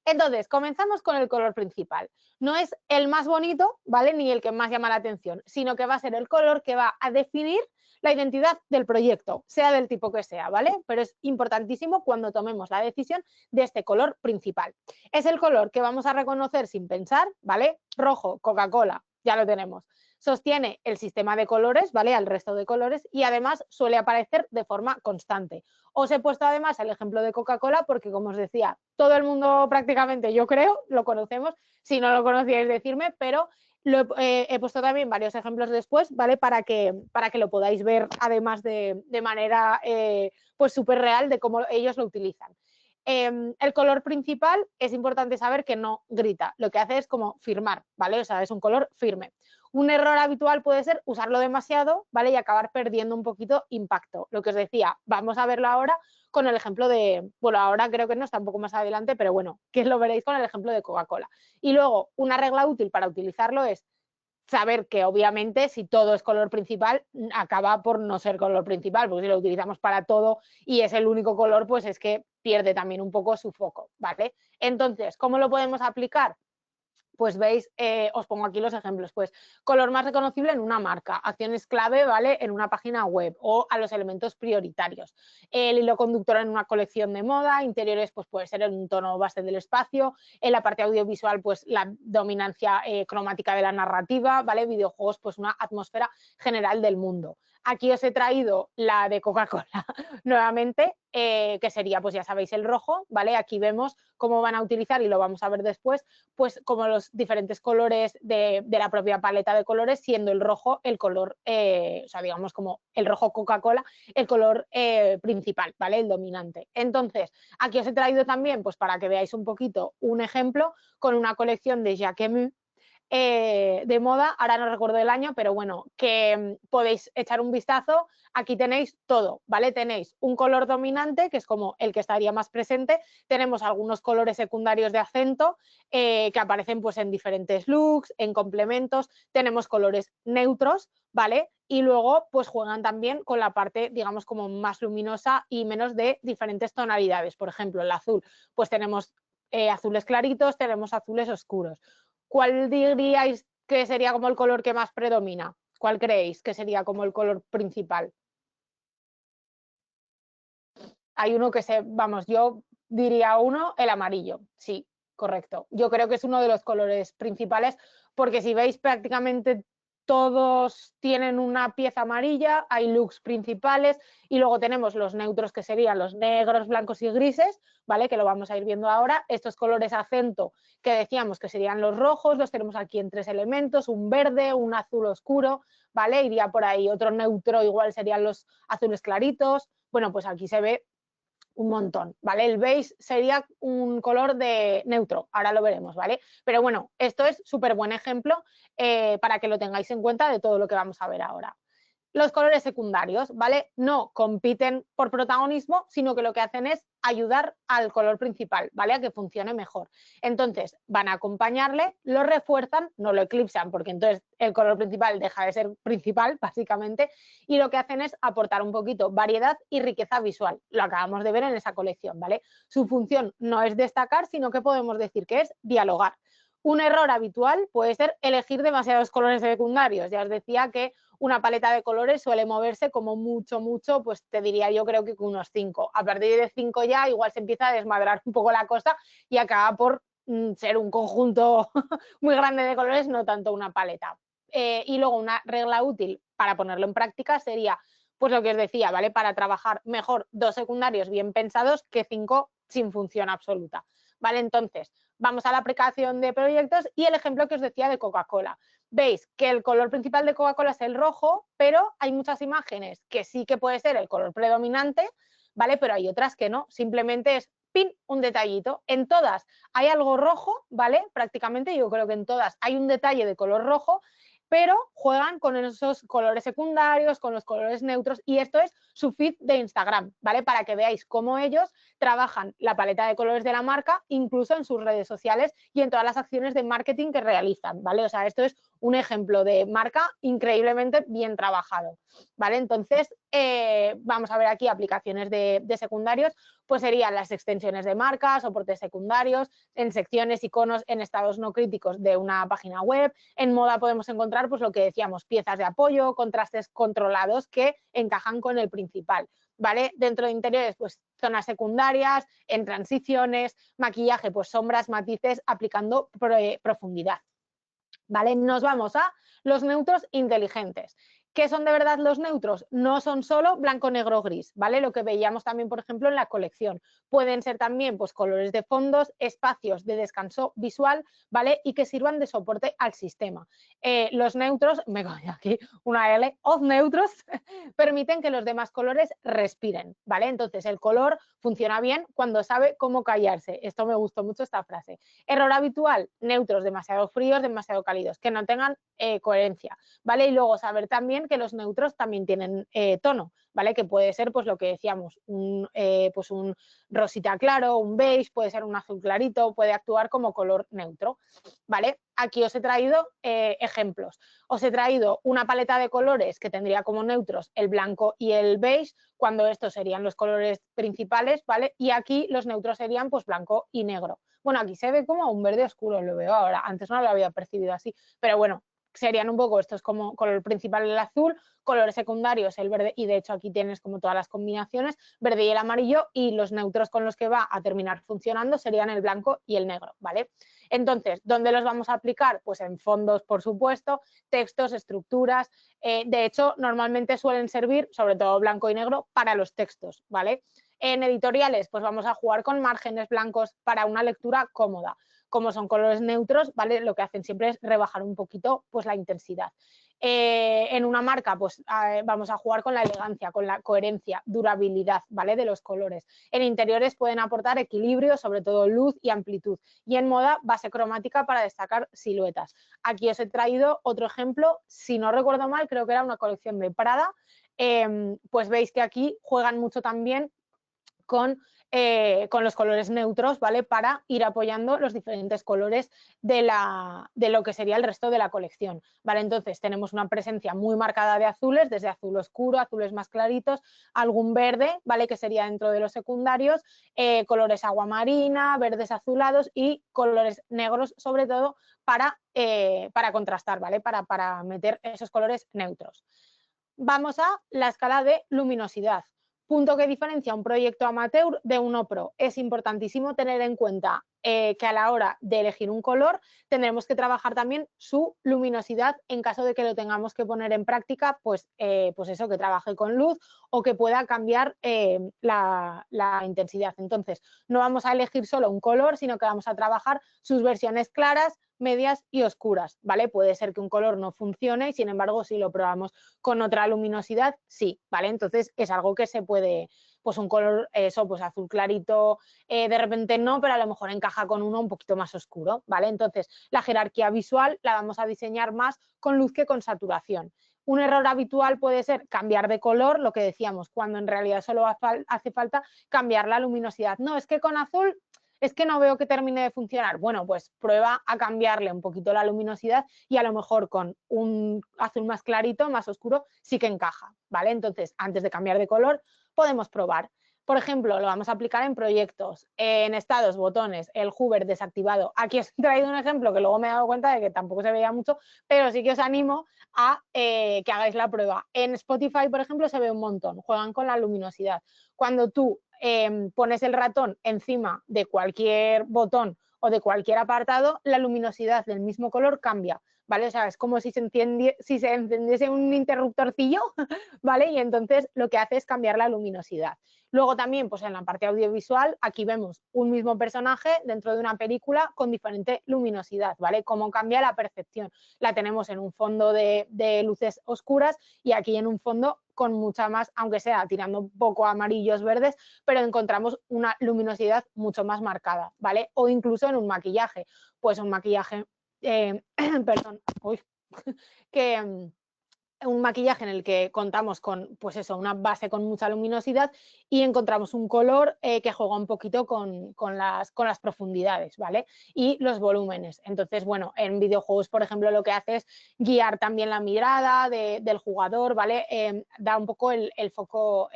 [SPEAKER 1] Entonces, comenzamos con el color principal. No es el más bonito, ¿vale? Ni el que más llama la atención, sino que va a ser el color que va a definir la identidad del proyecto, sea del tipo que sea, ¿vale? Pero es importantísimo cuando tomemos la decisión de este color principal. Es el color que vamos a reconocer sin pensar, ¿vale? Rojo, Coca-Cola, ya lo tenemos. Sostiene el sistema de colores, ¿vale? Al resto de colores y además suele aparecer de forma constante. Os he puesto además el ejemplo de Coca-Cola porque, como os decía, todo el mundo prácticamente, yo creo, lo conocemos. Si no lo conocíais, decirme, pero he puesto también varios ejemplos después, ¿vale? Para que lo podáis ver además de manera pues súper real de cómo ellos lo utilizan. El color principal es importante saber que no grita, lo que hace es como firmar, ¿vale? O sea, es un color firme. Un error habitual puede ser usarlo demasiado, ¿vale? Y acabar perdiendo un poquito impacto. Lo que os decía, vamos a verlo ahora con el ejemplo de, bueno, ahora creo que no, está un poco más adelante, pero bueno, que lo veréis con el ejemplo de Coca-Cola. Y luego, una regla útil para utilizarlo es saber que obviamente si todo es color principal acaba por no ser color principal, porque si lo utilizamos para todo y es el único color, pues es que pierde también un poco su foco, ¿vale? Entonces, ¿cómo lo podemos aplicar? Pues veis, os pongo aquí los ejemplos, pues color más reconocible en una marca, acciones clave, ¿vale? En una página web o a los elementos prioritarios. El hilo conductor en una colección de moda, interiores pues puede ser en un tono base del espacio, en la parte audiovisual pues la dominancia cromática de la narrativa, ¿vale? Videojuegos pues una atmósfera general del mundo. Aquí os he traído la de Coca-Cola nuevamente, que sería, pues ya sabéis, el rojo, ¿vale? Aquí vemos cómo van a utilizar, y lo vamos a ver después, pues como los diferentes colores de la propia paleta de colores, siendo el rojo el color, o sea, digamos como el rojo Coca-Cola, el color principal, ¿vale? El dominante. Entonces, aquí os he traído también, pues para que veáis un poquito, un ejemplo con una colección de Jacquemus, de moda, ahora no recuerdo el año, pero bueno, que podéis echar un vistazo. Aquí tenéis todo, ¿vale? Tenéis un color dominante, que es como el que estaría más presente, tenemos algunos colores secundarios de acento que aparecen pues en diferentes looks, en complementos, tenemos colores neutros, ¿vale? Y luego pues juegan también con la parte, digamos, como más luminosa y menos de diferentes tonalidades. Por ejemplo, el azul, pues tenemos azules claritos, tenemos azules oscuros. ¿Cuál diríais que sería como el color que más predomina? ¿Cuál creéis que sería como el color principal? Hay uno que vamos, yo diría uno, el amarillo, sí, correcto. Yo creo que es uno de los colores principales, porque si veis prácticamente todos tienen una pieza amarilla, hay looks principales y luego tenemos los neutros, que serían los negros, blancos y grises, ¿vale? Que lo vamos a ir viendo ahora. Estos colores acento que decíamos que serían los rojos, los tenemos aquí en 3 elementos, un verde, un azul oscuro, ¿vale? Iría por ahí otro neutro, igual serían los azules claritos. Bueno, pues aquí se ve un montón, ¿vale? El beige sería un color de neutro, ahora lo veremos, ¿vale? Pero bueno, esto es súper buen ejemplo para que lo tengáis en cuenta de todo lo que vamos a ver ahora. Los colores secundarios, ¿vale? No compiten por protagonismo, sino que lo que hacen es ayudar al color principal, ¿vale? A que funcione mejor. Entonces, van a acompañarle, lo refuerzan, no lo eclipsan, porque entonces el color principal deja de ser principal, básicamente, y lo que hacen es aportar un poquito variedad y riqueza visual. Lo acabamos de ver en esa colección, ¿vale? Su función no es destacar, sino que podemos decir que es dialogar. Un error habitual puede ser elegir demasiados colores secundarios. Ya os decía que una paleta de colores suele moverse como mucho, pues te diría yo creo que con unos 5. A partir de 5 ya igual se empieza a desmadrar un poco la cosa y acaba por ser un conjunto muy grande de colores, no tanto una paleta. Y luego una regla útil para ponerlo en práctica sería, pues lo que os decía, ¿vale? Para trabajar mejor 2 secundarios bien pensados que 5 sin función absoluta, ¿vale? Entonces, vamos a la aplicación de proyectos y el ejemplo que os decía de Coca-Cola. Veis que el color principal de Coca-Cola es el rojo, pero hay muchas imágenes que sí que puede ser el color predominante, ¿vale? Pero hay otras que no, simplemente es pin, un detallito. En todas hay algo rojo, ¿vale? Prácticamente yo creo que en todas hay un detalle de color rojo, pero juegan con esos colores secundarios, con los colores neutros, y esto es su feed de Instagram, ¿vale? Para que veáis cómo ellos trabajan la paleta de colores de la marca, incluso en sus redes sociales y en todas las acciones de marketing que realizan, ¿vale? O sea, esto es un ejemplo de marca increíblemente bien trabajado, ¿vale? Entonces, vamos a ver aquí aplicaciones de secundarios, pues serían las extensiones de marca, soportes secundarios, en secciones, iconos, en estados no críticos de una página web. En moda podemos encontrar, pues lo que decíamos, piezas de apoyo, contrastes controlados que encajan con el principal, ¿vale? Dentro de interiores, pues zonas secundarias, en transiciones, maquillaje, pues sombras, matices, aplicando profundidad, ¿vale? Nos vamos a los neutros inteligentes. ¿Qué son de verdad los neutros? No son solo blanco, negro, gris, ¿vale? Lo que veíamos también, por ejemplo, en la colección. Pueden ser también pues, colores de fondos, espacios de descanso visual, ¿vale? Y que sirvan de soporte al sistema. Los neutros, me coge aquí una L, os neutros, permiten que los demás colores respiren, ¿vale? Entonces, el color funciona bien cuando sabe cómo callarse. Esto me gustó mucho, esta frase. Error habitual, neutros demasiado fríos, demasiado cálidos, que no tengan coherencia, ¿vale? Y luego saber también que los neutros también tienen tono, ¿vale? Que puede ser, pues lo que decíamos, pues un rosita claro, un beige, puede ser un azul clarito, puede actuar como color neutro, ¿vale? Aquí os he traído ejemplos. Os he traído una paleta de colores que tendría como neutros el blanco y el beige, cuando estos serían los colores principales, ¿vale? Y aquí los neutros serían pues blanco y negro. Bueno, aquí se ve como un verde oscuro, lo veo ahora, antes no lo había percibido así, pero bueno, serían un poco estos como color principal el azul, colores secundarios el verde, y de hecho aquí tienes como todas las combinaciones, verde y el amarillo, y los neutros con los que va a terminar funcionando serían el blanco y el negro, ¿vale? Entonces, ¿dónde los vamos a aplicar? Pues en fondos, por supuesto, textos, estructuras. De hecho, normalmente suelen servir, sobre todo blanco y negro, para los textos, ¿vale? En editoriales, pues vamos a jugar con márgenes blancos para una lectura cómoda. Como son colores neutros, ¿vale? Lo que hacen siempre es rebajar un poquito pues, la intensidad. En una marca, pues vamos a jugar con la elegancia, con la coherencia, durabilidad, ¿vale? De los colores. En interiores pueden aportar equilibrio, sobre todo luz y amplitud. Y en moda, base cromática para destacar siluetas. Aquí os he traído otro ejemplo, si no recuerdo mal, creo que era una colección de Prada. Pues veis que aquí juegan mucho también con los colores neutros, ¿vale? Para ir apoyando los diferentes colores de lo que sería el resto de la colección, ¿vale? Entonces tenemos una presencia muy marcada de azules, desde azul oscuro, azules más claritos, algún verde, ¿vale? Que sería dentro de los secundarios, colores aguamarina, verdes azulados y colores negros, sobre todo para contrastar, ¿vale? Para meter esos colores neutros. Vamos a la escala de luminosidad. Punto que diferencia un proyecto amateur de uno pro. Es importantísimo tener en cuenta que a la hora de elegir un color tendremos que trabajar también su luminosidad en caso de que lo tengamos que poner en práctica, pues eso, que trabaje con luz o que pueda cambiar la intensidad. Entonces, no vamos a elegir solo un color, sino que vamos a trabajar sus versiones claras, medias y oscuras, ¿vale? Puede ser que un color no funcione y sin embargo si lo probamos con otra luminosidad, sí, ¿vale? Entonces es algo que se puede, pues un color, eso, pues azul clarito, de repente no, pero a lo mejor encaja con uno un poquito más oscuro, ¿vale? Entonces la jerarquía visual la vamos a diseñar más con luz que con saturación. Un error habitual puede ser cambiar de color, lo que decíamos, cuando en realidad solo hace falta cambiar la luminosidad. No, es que con azul es que no veo que termine de funcionar. Bueno, pues prueba a cambiarle un poquito la luminosidad y a lo mejor con un azul más clarito, más oscuro, sí que encaja, ¿vale? Entonces, antes de cambiar de color, podemos probar. Por ejemplo, lo vamos a aplicar en proyectos, en estados, botones, el hover desactivado. Aquí os he traído un ejemplo que luego me he dado cuenta de que tampoco se veía mucho, pero sí que os animo a que hagáis la prueba. En Spotify, por ejemplo, se ve un montón, juegan con la luminosidad. Cuando tú pones el ratón encima de cualquier botón o de cualquier apartado, la luminosidad del mismo color cambia, ¿vale? O sea, es como si se encendiese un interruptorcillo, ¿vale? Y entonces lo que hace es cambiar la luminosidad. Luego también, pues en la parte audiovisual, aquí vemos un mismo personaje dentro de una película con diferente luminosidad, ¿vale? Cómo cambia la percepción. La tenemos en un fondo de luces oscuras y aquí en un fondo con mucha más, aunque sea tirando un poco a amarillos, verdes, pero encontramos una luminosidad mucho más marcada, ¿vale? O incluso en un maquillaje, pues un maquillaje, perdón, uy, que un maquillaje en el que contamos con, pues eso, una base con mucha luminosidad y encontramos un color que juega un poquito con las profundidades, ¿vale? Y los volúmenes. Entonces, bueno, en videojuegos, por ejemplo, lo que hace es guiar también la mirada del jugador, ¿vale? Da un poco el foco,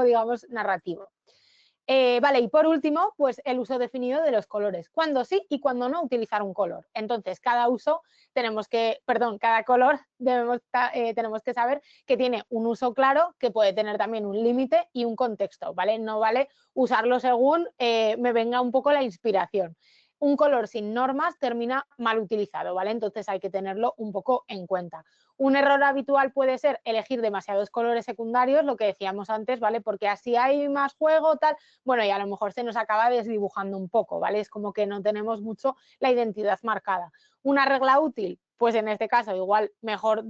[SPEAKER 1] digamos, narrativo. Vale, y por último, pues el uso definido de los colores. Cuándo sí y cuándo no utilizar un color. Entonces, cada color tenemos que saber que tiene un uso claro, que puede tener también un límite y un contexto, ¿vale? No vale usarlo según me venga un poco la inspiración. Un color sin normas termina mal utilizado, ¿vale? Entonces hay que tenerlo un poco en cuenta. Un error habitual puede ser elegir demasiados colores secundarios, lo que decíamos antes, ¿vale? Porque así hay más juego, tal, bueno, y a lo mejor se nos acaba desdibujando un poco, ¿vale? Es como que no tenemos mucho la identidad marcada. Una regla útil, pues en este caso igual mejor mejor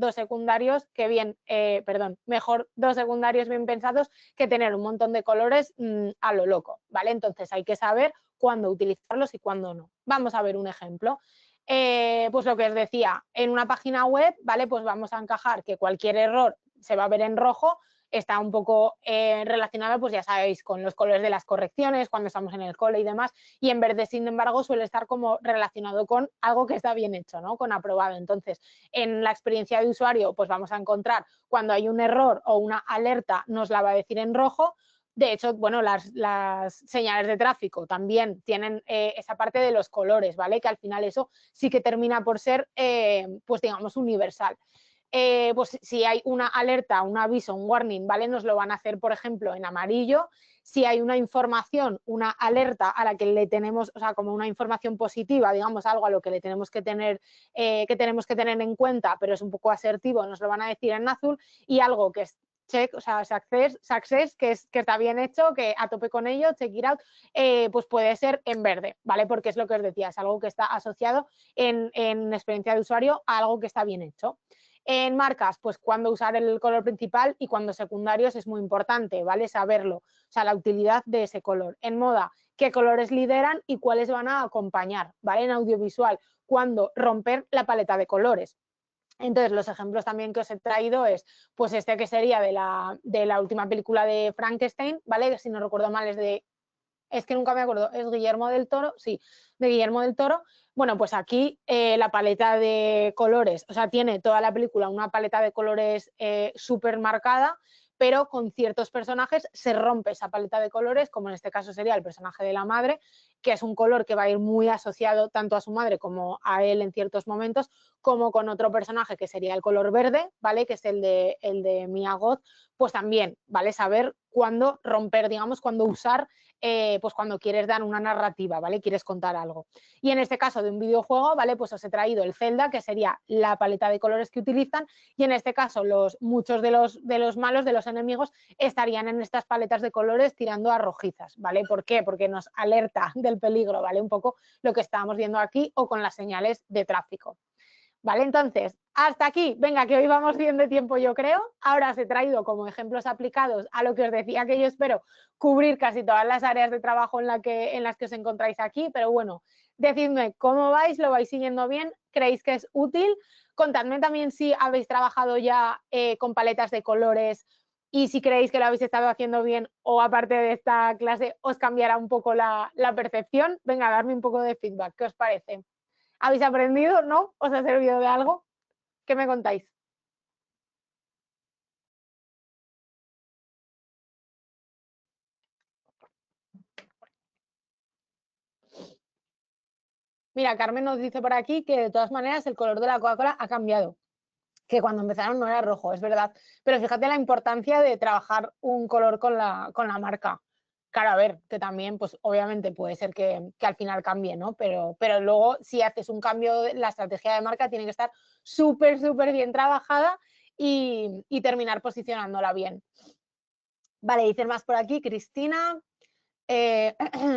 [SPEAKER 1] dos secundarios bien pensados que tener un montón de colores a lo loco, ¿vale? Entonces hay que saber cuándo utilizarlos y cuándo no. Vamos a ver un ejemplo. Pues lo que os decía, en una página web, ¿vale? Pues vamos a encajar que cualquier error se va a ver en rojo, está un poco relacionado, pues ya sabéis, con los colores de las correcciones, cuando estamos en el cole y demás, y en verde, sin embargo, suele estar como relacionado con algo que está bien hecho, ¿no? Con aprobado. Entonces, en la experiencia de usuario, pues vamos a encontrar cuando hay un error o una alerta, nos la va a decir en rojo. De hecho, bueno, las señales de tráfico también tienen esa parte de los colores, ¿vale? Que al final eso sí que termina por ser, pues digamos, universal. Pues si hay una alerta, un aviso, un warning, ¿vale? Nos lo van a hacer, por ejemplo, en amarillo. si hay una información, una alerta a la que le tenemos, o sea, como una información positiva, digamos, algo a lo que le tenemos que tener en cuenta, pero es un poco asertivo, nos lo van a decir en azul, y algo que es check, o sea, success, que está bien hecho, que a tope con ello, check it out, pues puede ser en verde, ¿vale? Porque es lo que os decía, es algo que está asociado en experiencia de usuario a algo que está bien hecho. En marcas, pues cuándo usar el color principal y cuándo secundarios es muy importante, ¿vale? Saberlo, o sea, la utilidad de ese color. En moda, qué colores lideran y cuáles van a acompañar, ¿vale? En audiovisual, cuándo romper la paleta de colores. Entonces, los ejemplos también que os he traído es, pues este que sería de la última película de Frankenstein, ¿vale? Que si no recuerdo mal es que nunca me acuerdo, es Guillermo del Toro, sí, de Guillermo del Toro. Bueno, pues aquí la paleta de colores, o sea, tiene toda la película una paleta de colores súper marcada, pero con ciertos personajes se rompe esa paleta de colores, como en este caso sería el personaje de la madre, que es un color que va a ir muy asociado tanto a su madre como a él en ciertos momentos, como con otro personaje que sería el color verde, ¿vale? Que es el de Mia Goth, pues también, ¿vale? Saber cuándo romper, digamos, cuándo usar, pues cuando quieres dar una narrativa, ¿vale? Quieres contar algo. Y en este caso de un videojuego, ¿vale? Pues os he traído el Zelda, que sería la paleta de colores que utilizan, y en este caso muchos de los malos, de los enemigos, estarían en estas paletas de colores tirando a rojizas, ¿vale? ¿Por qué? Porque nos alerta del peligro, ¿vale? Un poco lo que estábamos viendo aquí o con las señales de tráfico. ¿Vale? Entonces, hasta aquí, venga, que hoy vamos bien de tiempo, yo creo. Ahora os he traído como ejemplos aplicados a lo que os decía, que yo espero cubrir casi todas las áreas de trabajo en las que os encontráis aquí, pero bueno, decidme cómo vais, lo vais siguiendo bien, creéis que es útil. Contadme también si habéis trabajado ya con paletas de colores y si creéis que lo habéis estado haciendo bien o aparte de esta clase os cambiará un poco la percepción. Venga, darme un poco de feedback, ¿qué os parece? ¿Habéis aprendido? ¿No? ¿Os ha servido de algo? ¿Qué me contáis? Mira, Carmen nos dice por aquí que de todas maneras el color de la Coca-Cola ha cambiado, que cuando empezaron no era rojo, es verdad. Pero fíjate la importancia de trabajar un color con la marca. Claro, a ver, que también, pues obviamente puede ser que al final cambie, ¿no? Pero luego, si haces un cambio, la estrategia de marca tiene que estar súper, súper bien trabajada y terminar posicionándola bien. Vale, dicen más por aquí, Cristina.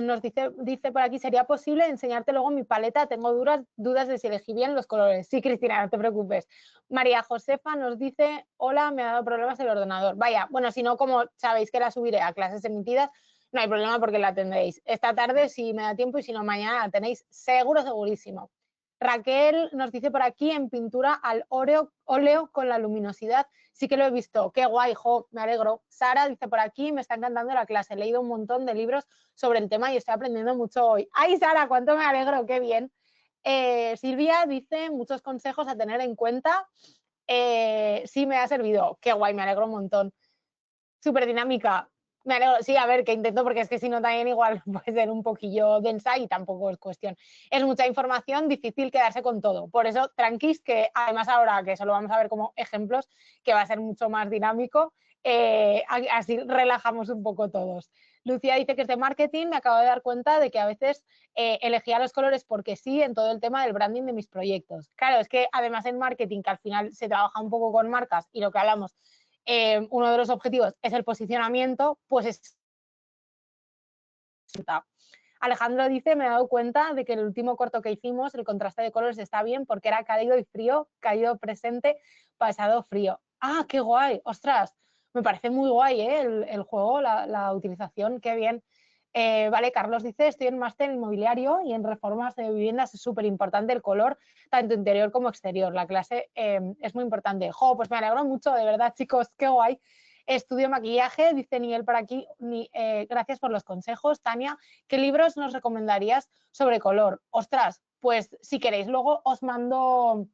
[SPEAKER 1] Nos dice por aquí, ¿sería posible enseñarte luego mi paleta? Tengo dudas de si elegí bien los colores. Sí, Cristina, no te preocupes. María Josefa nos dice, hola, me ha dado problemas el ordenador. Vaya, bueno, si no, como sabéis que la subiré a clases emitidas, no hay problema porque la tendréis esta tarde si me da tiempo y si no, mañana la tenéis seguro, segurísimo. Raquel nos dice por aquí, en pintura al óleo con la luminosidad. Sí que lo he visto, qué guay, jo, me alegro. Sara dice por aquí, me está encantando la clase, he leído un montón de libros sobre el tema y estoy aprendiendo mucho hoy. ¡Ay, Sara, cuánto me alegro, qué bien! Silvia dice muchos consejos a tener en cuenta. Sí, me ha servido, qué guay, me alegro un montón. Súper dinámica. Me alegro, sí, a ver, que intento, porque es que si no también igual puede ser un poquillo densa y tampoco es cuestión. Es mucha información, difícil quedarse con todo. Por eso, tranquis, que además ahora que solo vamos a ver como ejemplos, que va a ser mucho más dinámico, así relajamos un poco todos. Lucía dice que es de marketing, me acabo de dar cuenta de que a veces elegía los colores porque sí en todo el tema del branding de mis proyectos. Claro, es que además en marketing, que al final se trabaja un poco con marcas y lo que hablamos, uno de los objetivos es el posicionamiento, pues es... Alejandro dice, me he dado cuenta de que el último corto que hicimos, el contraste de colores está bien porque era cálido y frío, cálido presente, pasado frío. ¡Ah, qué guay! ¡Ostras! Me parece muy guay el juego, la utilización, qué bien. Vale, Carlos dice, estoy en máster en inmobiliario y en reformas de viviendas es súper importante el color, tanto interior como exterior. La clase es muy importante. Jo, pues me alegro mucho, de verdad, chicos, qué guay. Estudio maquillaje, dice Niel por aquí, gracias por los consejos. Tania, ¿qué libros nos recomendarías sobre color? Ostras, pues si queréis luego os mando,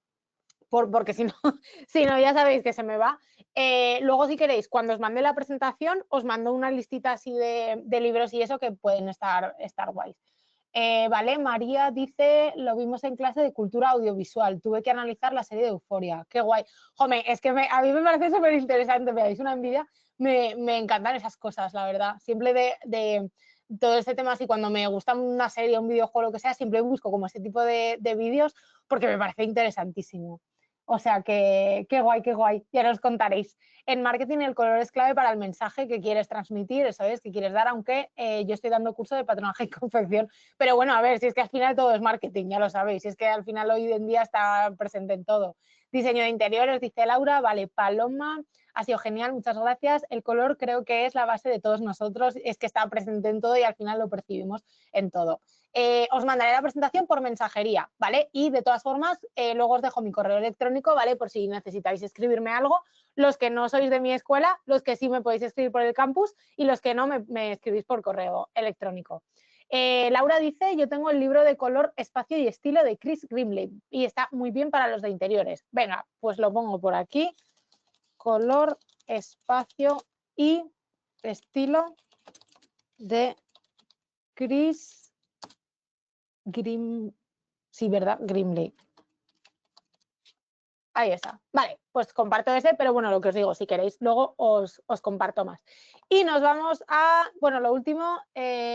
[SPEAKER 1] porque si no, si no ya sabéis que se me va. Luego si queréis, cuando os mande la presentación, os mando una listita así de libros y eso que pueden estar guays. Vale, María dice, lo vimos en clase de cultura audiovisual, tuve que analizar la serie de Euforia, qué guay. Jome, es que a mí me parece súper interesante, me dais una envidia, me encantan esas cosas, la verdad. Siempre de todo este tema, así cuando me gusta una serie, un videojuego, lo que sea, siempre busco como este tipo de vídeos porque me parece interesantísimo. O sea, que qué guay, ya nos contaréis. En marketing el color es clave para el mensaje que quieres transmitir, eso es, que quieres dar, aunque yo estoy dando curso de patronaje y confección, pero bueno, a ver, si es que al final todo es marketing, ya lo sabéis, si es que al final hoy en día está presente en todo. Diseño de interiores, dice Laura, vale, Paloma, ha sido genial, muchas gracias. El color creo que es la base de todos nosotros, es que está presente en todo y al final lo percibimos en todo. Os mandaré la presentación por mensajería, ¿vale? Y de todas formas, luego os dejo mi correo electrónico, ¿vale? Por si necesitáis escribirme algo. Los que no sois de mi escuela, los que sí me podéis escribir por el campus y los que no me escribís por correo electrónico. Laura dice, yo tengo el libro de color, espacio y estilo de Chris Grimley y está muy bien para los de interiores. Venga, pues lo pongo por aquí. Color, espacio y estilo de Chris sí, ¿verdad? Grimley. Ahí está. Vale, pues comparto ese, pero bueno, lo que os digo, si queréis, luego os comparto más. Y nos vamos a, bueno, lo último,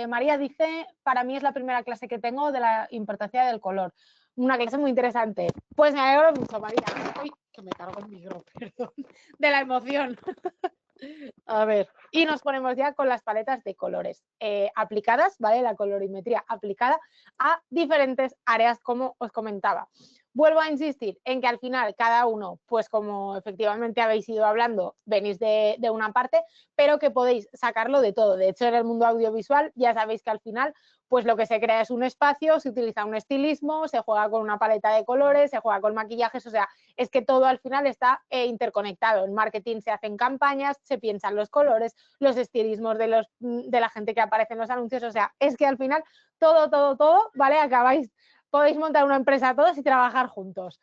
[SPEAKER 1] María dice, para mí es la primera clase que tengo de la importancia del color. Una clase muy interesante. Pues me alegro mucho, María. Uy, que me cargo el micro, perdón, de la emoción. A ver, y nos ponemos ya con las paletas de colores aplicadas, ¿vale? La colorimetría aplicada a diferentes áreas, como os comentaba. Vuelvo a insistir en que al final cada uno, pues como efectivamente habéis ido hablando, venís de una parte, pero que podéis sacarlo de todo. De hecho, en el mundo audiovisual ya sabéis que al final pues lo que se crea es un espacio, se utiliza un estilismo, se juega con una paleta de colores, se juega con maquillajes, o sea, es que todo al final está interconectado. En marketing se hacen campañas, se piensan los colores, los estilismos de la gente que aparece en los anuncios, o sea, es que al final todo, ¿vale? Podéis montar una empresa todos y trabajar juntos.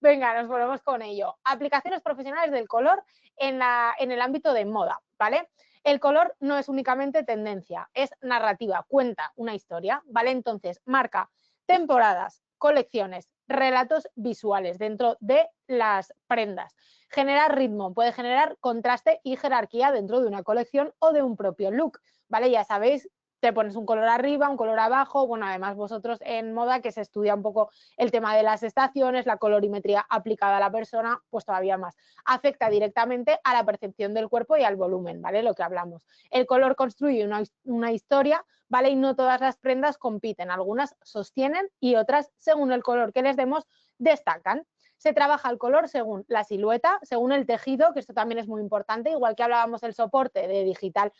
[SPEAKER 1] Venga, nos volvemos con ello. Aplicaciones profesionales del color en el ámbito de moda, ¿vale? El color no es únicamente tendencia, es narrativa, cuenta una historia, ¿vale? Entonces, marca temporadas, colecciones, relatos visuales dentro de las prendas. Genera ritmo, puede generar contraste y jerarquía dentro de una colección o de un propio look, ¿vale? Ya sabéis, te pones un color arriba, un color abajo, bueno, además vosotros en moda que se estudia un poco el tema de las estaciones, la colorimetría aplicada a la persona, pues todavía más. Afecta directamente a la percepción del cuerpo y al volumen, ¿vale? Lo que hablamos. El color construye una historia, ¿vale? Y no todas las prendas compiten, algunas sostienen y otras, según el color que les demos, destacan. Se trabaja el color según la silueta, según el tejido, que esto también es muy importante, igual que hablábamos del soporte de digital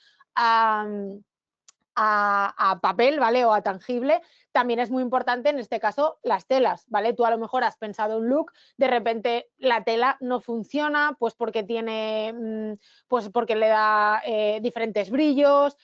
[SPEAKER 1] a papel, ¿vale? O a tangible, también es muy importante en este caso las telas, ¿vale? Tú a lo mejor has pensado un look, de repente la tela no funciona, pues porque tiene, pues porque le da diferentes brillos,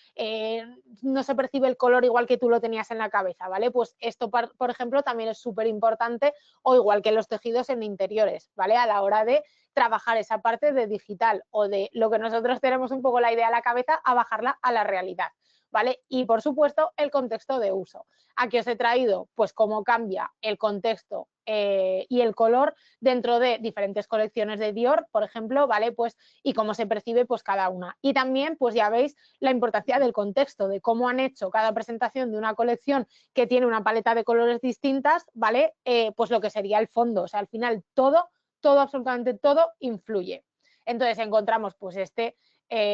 [SPEAKER 1] no se percibe el color igual que tú lo tenías en la cabeza, ¿vale? Pues esto, por ejemplo, también es súper importante, o igual que los tejidos en interiores, ¿vale? A la hora de trabajar esa parte de digital o de lo que nosotros tenemos un poco la idea a la cabeza, a bajarla a la realidad. ¿Vale? Y por supuesto el contexto de uso. Aquí os he traído pues cómo cambia el contexto y el color dentro de diferentes colecciones de Dior, por ejemplo, ¿vale? Pues y cómo se percibe pues cada una. Y también pues ya veis la importancia del contexto, de cómo han hecho cada presentación de una colección que tiene una paleta de colores distintas, ¿vale? Pues lo que sería el fondo, o sea, al final todo, absolutamente todo influye. Entonces encontramos pues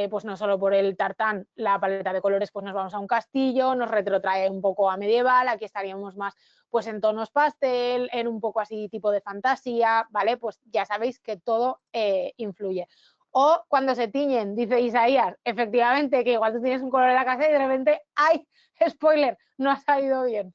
[SPEAKER 1] pues no solo por el tartán, la paleta de colores, pues nos vamos a un castillo, nos retrotrae un poco a medieval, aquí estaríamos más pues en tonos pastel, en un poco así tipo de fantasía, ¿vale? Pues ya sabéis que todo influye. O cuando se tiñen, dice Isaías, efectivamente, que igual tú tienes un color en la casa y de repente, ¡ay! Spoiler, no ha salido bien.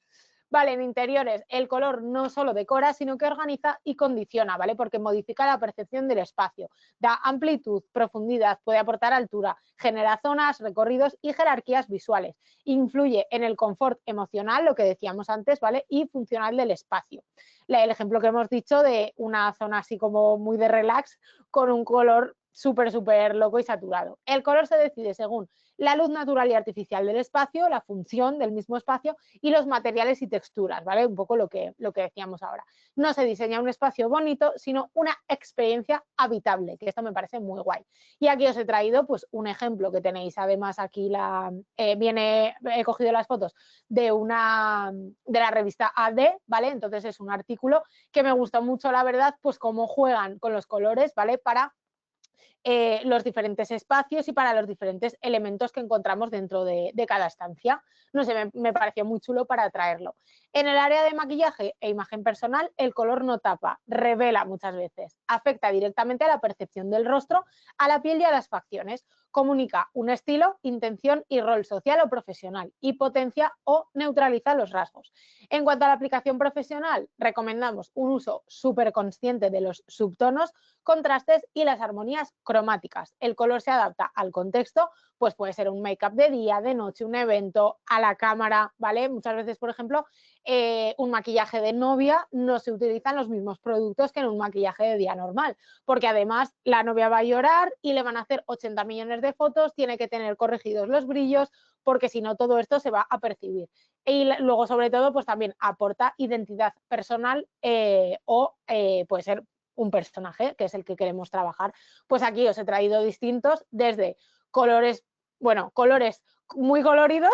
[SPEAKER 1] Vale, en interiores el color no solo decora, sino que organiza y condiciona, ¿vale? Porque modifica la percepción del espacio, da amplitud, profundidad, puede aportar altura, genera zonas, recorridos y jerarquías visuales. Influye en el confort emocional, lo que decíamos antes, ¿vale? Y funcional del espacio. El ejemplo que hemos dicho de una zona así como muy de relax con un color súper loco y saturado. El color se decide según la luz natural y artificial del espacio, la función del mismo espacio y los materiales y texturas, ¿vale? Un poco lo que decíamos ahora. No se diseña un espacio bonito, sino una experiencia habitable, que esto me parece muy guay. Y aquí os he traído pues un ejemplo que tenéis, además aquí he cogido las fotos de la revista AD, ¿vale? Entonces es un artículo que me gustó mucho, la verdad, pues cómo juegan con los colores, ¿vale? Para los diferentes espacios y para los diferentes elementos que encontramos dentro de cada estancia. No sé, me pareció muy chulo para traerlo. En el área de maquillaje e imagen personal, el color no tapa, revela muchas veces, afecta directamente a la percepción del rostro, a la piel y a las facciones, comunica un estilo, intención y rol social o profesional y potencia o neutraliza los rasgos. En cuanto a la aplicación profesional, recomendamos un uso súper consciente de los subtonos, contrastes y las armonías cromáticas. El color se adapta al contexto, pues puede ser un make-up de día, de noche, un evento, a la cámara, ¿vale? Muchas veces, por ejemplo, un maquillaje de novia no se utilizan los mismos productos que en un maquillaje de día normal, porque además la novia va a llorar y le van a hacer 80 millones de fotos, tiene que tener corregidos los brillos, porque si no todo esto se va a percibir. Y luego, sobre todo, pues también aporta identidad personal o puede ser un personaje, que es el que queremos trabajar. Pues aquí os he traído distintos, desde colores, bueno, colores muy coloridos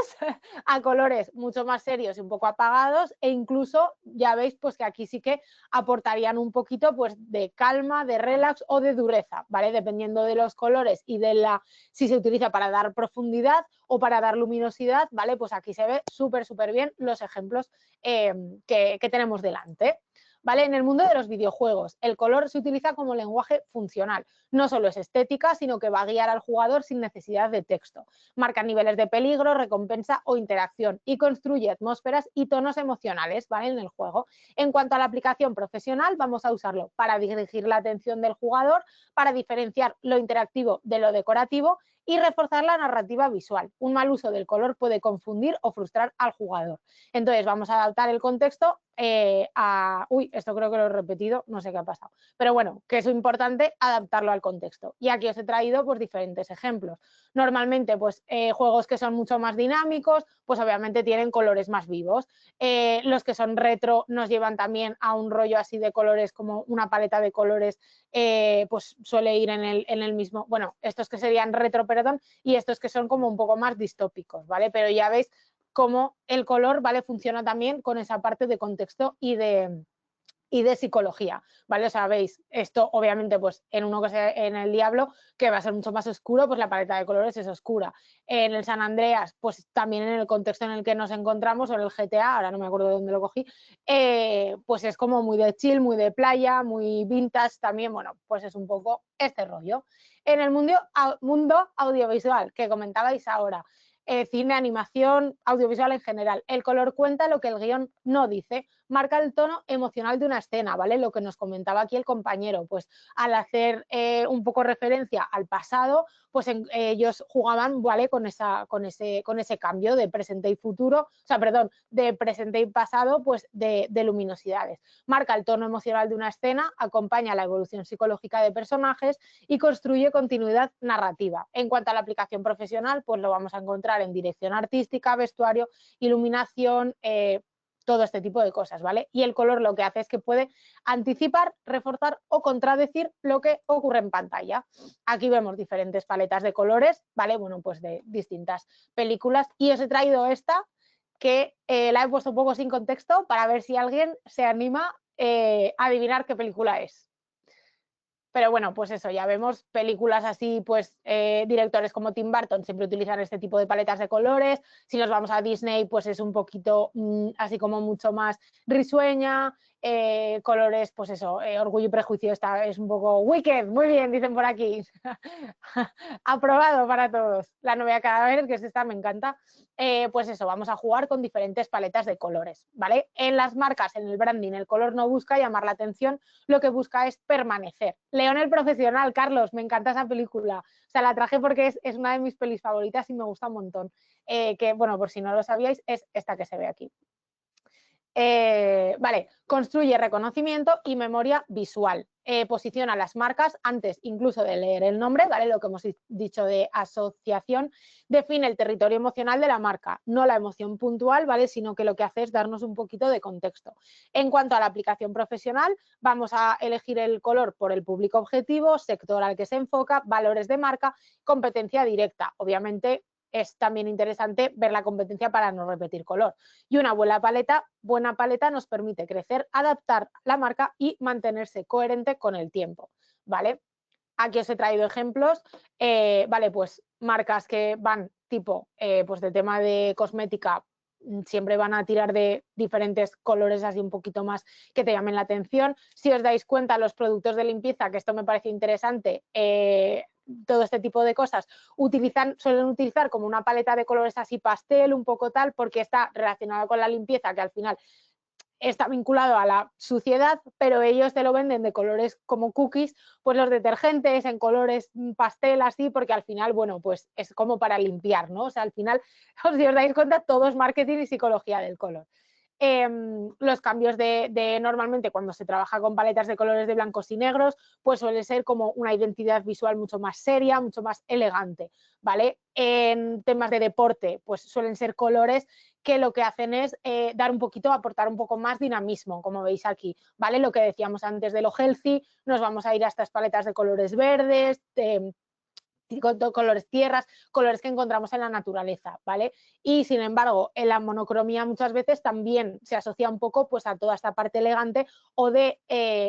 [SPEAKER 1] a colores mucho más serios y un poco apagados, e incluso ya veis pues que aquí sí que aportarían un poquito pues de calma, de relax o de dureza, ¿vale? Dependiendo de los colores y de si se utiliza para dar profundidad o para dar luminosidad, ¿vale? Pues aquí se ve súper bien los ejemplos que tenemos delante. ¿Vale? En el mundo de los videojuegos, el color se utiliza como lenguaje funcional. No solo es estética, sino que va a guiar al jugador sin necesidad de texto. Marca niveles de peligro, recompensa o interacción y construye atmósferas y tonos emocionales, ¿vale? En el juego. En cuanto a la aplicación profesional, vamos a usarlo para dirigir la atención del jugador, para diferenciar lo interactivo de lo decorativo y reforzar la narrativa visual. Un mal uso del color puede confundir o frustrar al jugador. Entonces vamos a adaptar el contexto uy, esto creo que lo he repetido, no sé qué ha pasado, pero bueno, que es importante adaptarlo al contexto. Y aquí os he traído pues diferentes ejemplos. Normalmente pues juegos que son mucho más dinámicos, pues obviamente tienen colores más vivos. Los que son retro nos llevan también a un rollo así de colores, como una paleta de colores, pues suele ir en el mismo, bueno, estos que serían retro, perdón, y estos que son como un poco más distópicos, ¿vale? Pero ya veis cómo el color, ¿vale? Funciona también con esa parte de contexto y de psicología, ¿vale? O sea, veis, esto obviamente pues en uno que sea en el Diablo, que va a ser mucho más oscuro, pues la paleta de colores es oscura. En el San Andreas, pues también en el contexto en el que nos encontramos, o en el GTA, ahora no me acuerdo de dónde lo cogí, pues es como muy de chill, muy de playa, muy vintage también, bueno, pues es un poco este rollo. En el mundo audiovisual, que comentabais ahora, cine, animación, audiovisual en general. El color cuenta lo que el guión no dice, marca el tono emocional de una escena, ¿vale? Lo que nos comentaba aquí el compañero, pues al hacer un poco referencia al pasado, pues ellos jugaban, ¿vale? Con ese cambio de presente y futuro, o sea, perdón, de presente y pasado, pues de luminosidades. Marca el tono emocional de una escena, acompaña la evolución psicológica de personajes y construye continuidad narrativa. En cuanto a la aplicación profesional, pues lo vamos a encontrar en dirección artística, vestuario, iluminación, todo este tipo de cosas, ¿vale? Y el color lo que hace es que puede anticipar, reforzar o contradecir lo que ocurre en pantalla. Aquí vemos diferentes paletas de colores, ¿vale? Bueno, pues de distintas películas, y os he traído esta que la he puesto un poco sin contexto para ver si alguien se anima a adivinar qué película es. Pero bueno, pues eso, ya vemos películas así, pues directores como Tim Burton siempre utilizan este tipo de paletas de colores. Si nos vamos a Disney, pues es un poquito así como mucho más risueña. Colores, pues eso, Orgullo y Prejuicio es un poco Wicked, muy bien, dicen por aquí. Aprobado para todos. La novia cadáver, que es esta, me encanta. Pues eso, vamos a jugar con diferentes paletas de colores, ¿vale? En las marcas, en el branding, el color no busca llamar la atención, lo que busca es permanecer. León el profesional, Carlos, me encanta esa película. O sea, la traje porque es una de mis pelis favoritas y me gusta un montón. Que, bueno, por si no lo sabíais, es esta que se ve aquí. Vale, construye reconocimiento y memoria visual. Posiciona las marcas antes incluso de leer el nombre, ¿vale? Lo que hemos dicho de asociación. Define el territorio emocional de la marca, no la emoción puntual, ¿vale? Sino que lo que hace es darnos un poquito de contexto. En cuanto a la aplicación profesional, vamos a elegir el color por el público objetivo, sector al que se enfoca, valores de marca, competencia directa. Obviamente, es también interesante ver la competencia para no repetir color. Y una buena paleta nos permite crecer, adaptar la marca y mantenerse coherente con el tiempo, ¿vale? Aquí os he traído ejemplos, vale, pues marcas que van tipo, pues de tema de cosmética, siempre van a tirar de diferentes colores así un poquito más que te llamen la atención. Si os dais cuenta, los productos de limpieza, que esto me parece interesante, todo este tipo de cosas, suelen utilizar como una paleta de colores así pastel, un poco tal, porque está relacionado con la limpieza, que al final está vinculado a la suciedad, pero ellos te lo venden de colores como cookies, pues los detergentes en colores pastel así, porque al final, bueno, pues es como para limpiar, ¿no? O sea, al final, si os dais cuenta, todo es marketing y psicología del color. Los cambios de normalmente cuando se trabaja con paletas de colores de blancos y negros, pues suele ser como una identidad visual mucho más seria, mucho más elegante, ¿vale? En temas de deporte, pues suelen ser colores que lo que hacen es dar un poquito, aportar un poco más dinamismo, como veis aquí, ¿vale? Lo que decíamos antes de lo healthy, nos vamos a ir a estas paletas de colores verdes, colores tierras, colores que encontramos en la naturaleza, ¿vale? Y sin embargo, en la monocromía muchas veces también se asocia un poco pues a toda esta parte elegante o de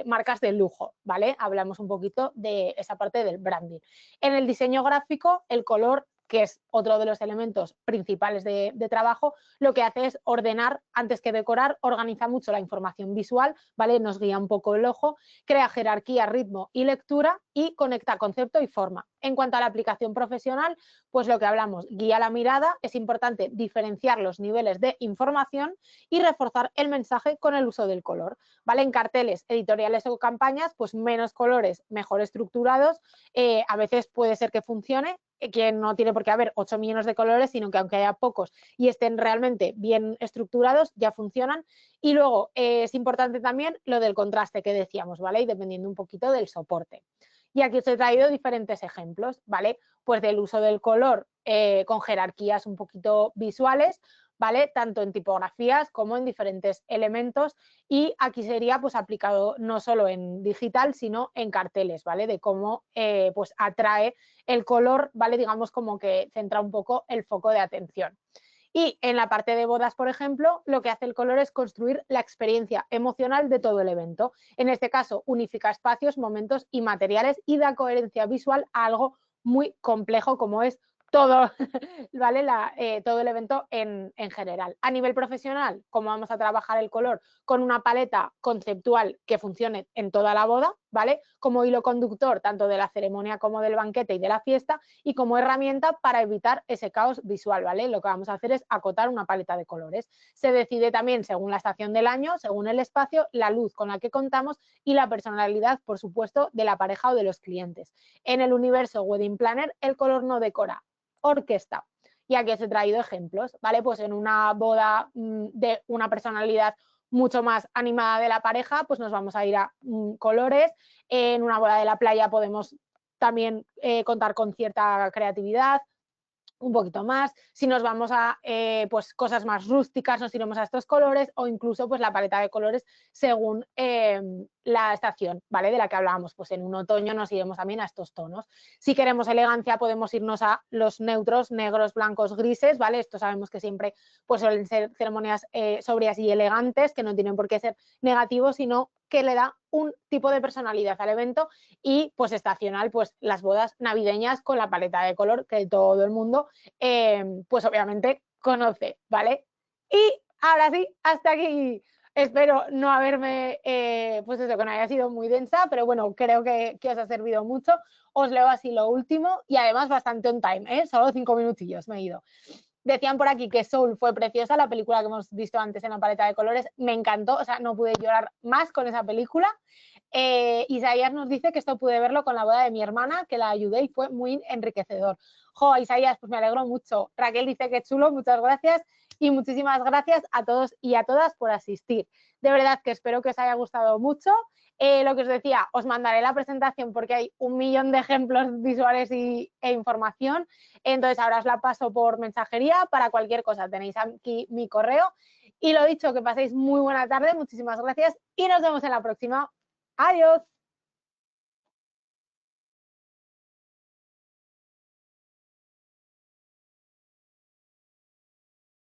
[SPEAKER 1] marcas de lujo, ¿vale? Hablamos un poquito de esa parte del branding. En el diseño gráfico, el color, que es otro de los elementos principales de trabajo, lo que hace es ordenar antes que decorar, organiza mucho la información visual, ¿vale? Nos guía un poco el ojo, crea jerarquía, ritmo y lectura y conecta concepto y forma. En cuanto a la aplicación profesional, pues lo que hablamos, guía la mirada, es importante diferenciar los niveles de información y reforzar el mensaje con el uso del color, ¿vale? En carteles, editoriales o campañas, pues menos colores, mejor estructurados, a veces puede ser que funcione, que no tiene por qué haber 8 millones de colores, sino que aunque haya pocos y estén realmente bien estructurados, ya funcionan. Y luego es importante también lo del contraste que decíamos, ¿vale? Y dependiendo un poquito del soporte. Y aquí os he traído diferentes ejemplos, ¿vale? Pues del uso del color con jerarquías un poquito visuales, ¿vale? Tanto en tipografías como en diferentes elementos, y aquí sería pues aplicado no solo en digital, sino en carteles, ¿vale? De cómo pues atrae el color, ¿vale? Digamos como que centra un poco el foco de atención. Y en la parte de bodas, por ejemplo, lo que hace el color es construir la experiencia emocional de todo el evento. En este caso, unifica espacios, momentos y materiales y da coherencia visual a algo muy complejo como es todo, ¿vale? Todo el evento en general. A nivel profesional, ¿cómo vamos a trabajar el color? Con una paleta conceptual que funcione en toda la boda, ¿vale? Como hilo conductor tanto de la ceremonia como del banquete y de la fiesta, y como herramienta para evitar ese caos visual, ¿vale? Lo que vamos a hacer es acotar una paleta de colores. Se decide también según la estación del año, según el espacio, la luz con la que contamos y la personalidad, por supuesto, de la pareja o de los clientes. En el universo Wedding Planner, el color no decora, orquesta. Y aquí os he traído ejemplos, ¿vale? Pues en una boda de una personalidad mucho más animada de la pareja, pues nos vamos a ir a colores. En una boda de la playa podemos también contar con cierta creatividad, un poquito más. Si nos vamos a pues cosas más rústicas, nos iremos a estos colores, o incluso pues la paleta de colores según la estación, ¿vale? De la que hablábamos, pues en un otoño nos iremos también a estos tonos. Si queremos elegancia podemos irnos a los neutros, negros, blancos, grises, ¿vale? Esto sabemos que siempre pues suelen ser ceremonias sobrias y elegantes, que no tienen por qué ser negativos, sino que le da un tipo de personalidad al evento. Y pues estacional, pues las bodas navideñas con la paleta de color que todo el mundo pues obviamente conoce, ¿vale? Y ahora sí, hasta aquí. Espero no haberme, pues eso, que no haya sido muy densa, pero bueno, creo que os ha servido mucho. Os leo así lo último y además bastante on time, ¿eh? Solo 5 minutillos me he ido. Decían por aquí que Soul fue preciosa, la película que hemos visto antes en la paleta de colores, me encantó, o sea, no pude llorar más con esa película. Isaías nos dice que esto pude verlo con la boda de mi hermana, que la ayudé y fue muy enriquecedor. Jo, Isaías, pues me alegro mucho. Raquel dice que chulo, muchas gracias. Y muchísimas gracias a todos y a todas por asistir. De verdad que espero que os haya gustado mucho. Lo que os decía, os mandaré la presentación porque hay 1.000.000 de ejemplos visuales e información. Entonces ahora os la paso por mensajería para cualquier cosa. Tenéis aquí mi correo. Y lo dicho, que paséis muy buena tarde. Muchísimas gracias y nos vemos en la próxima. Adiós.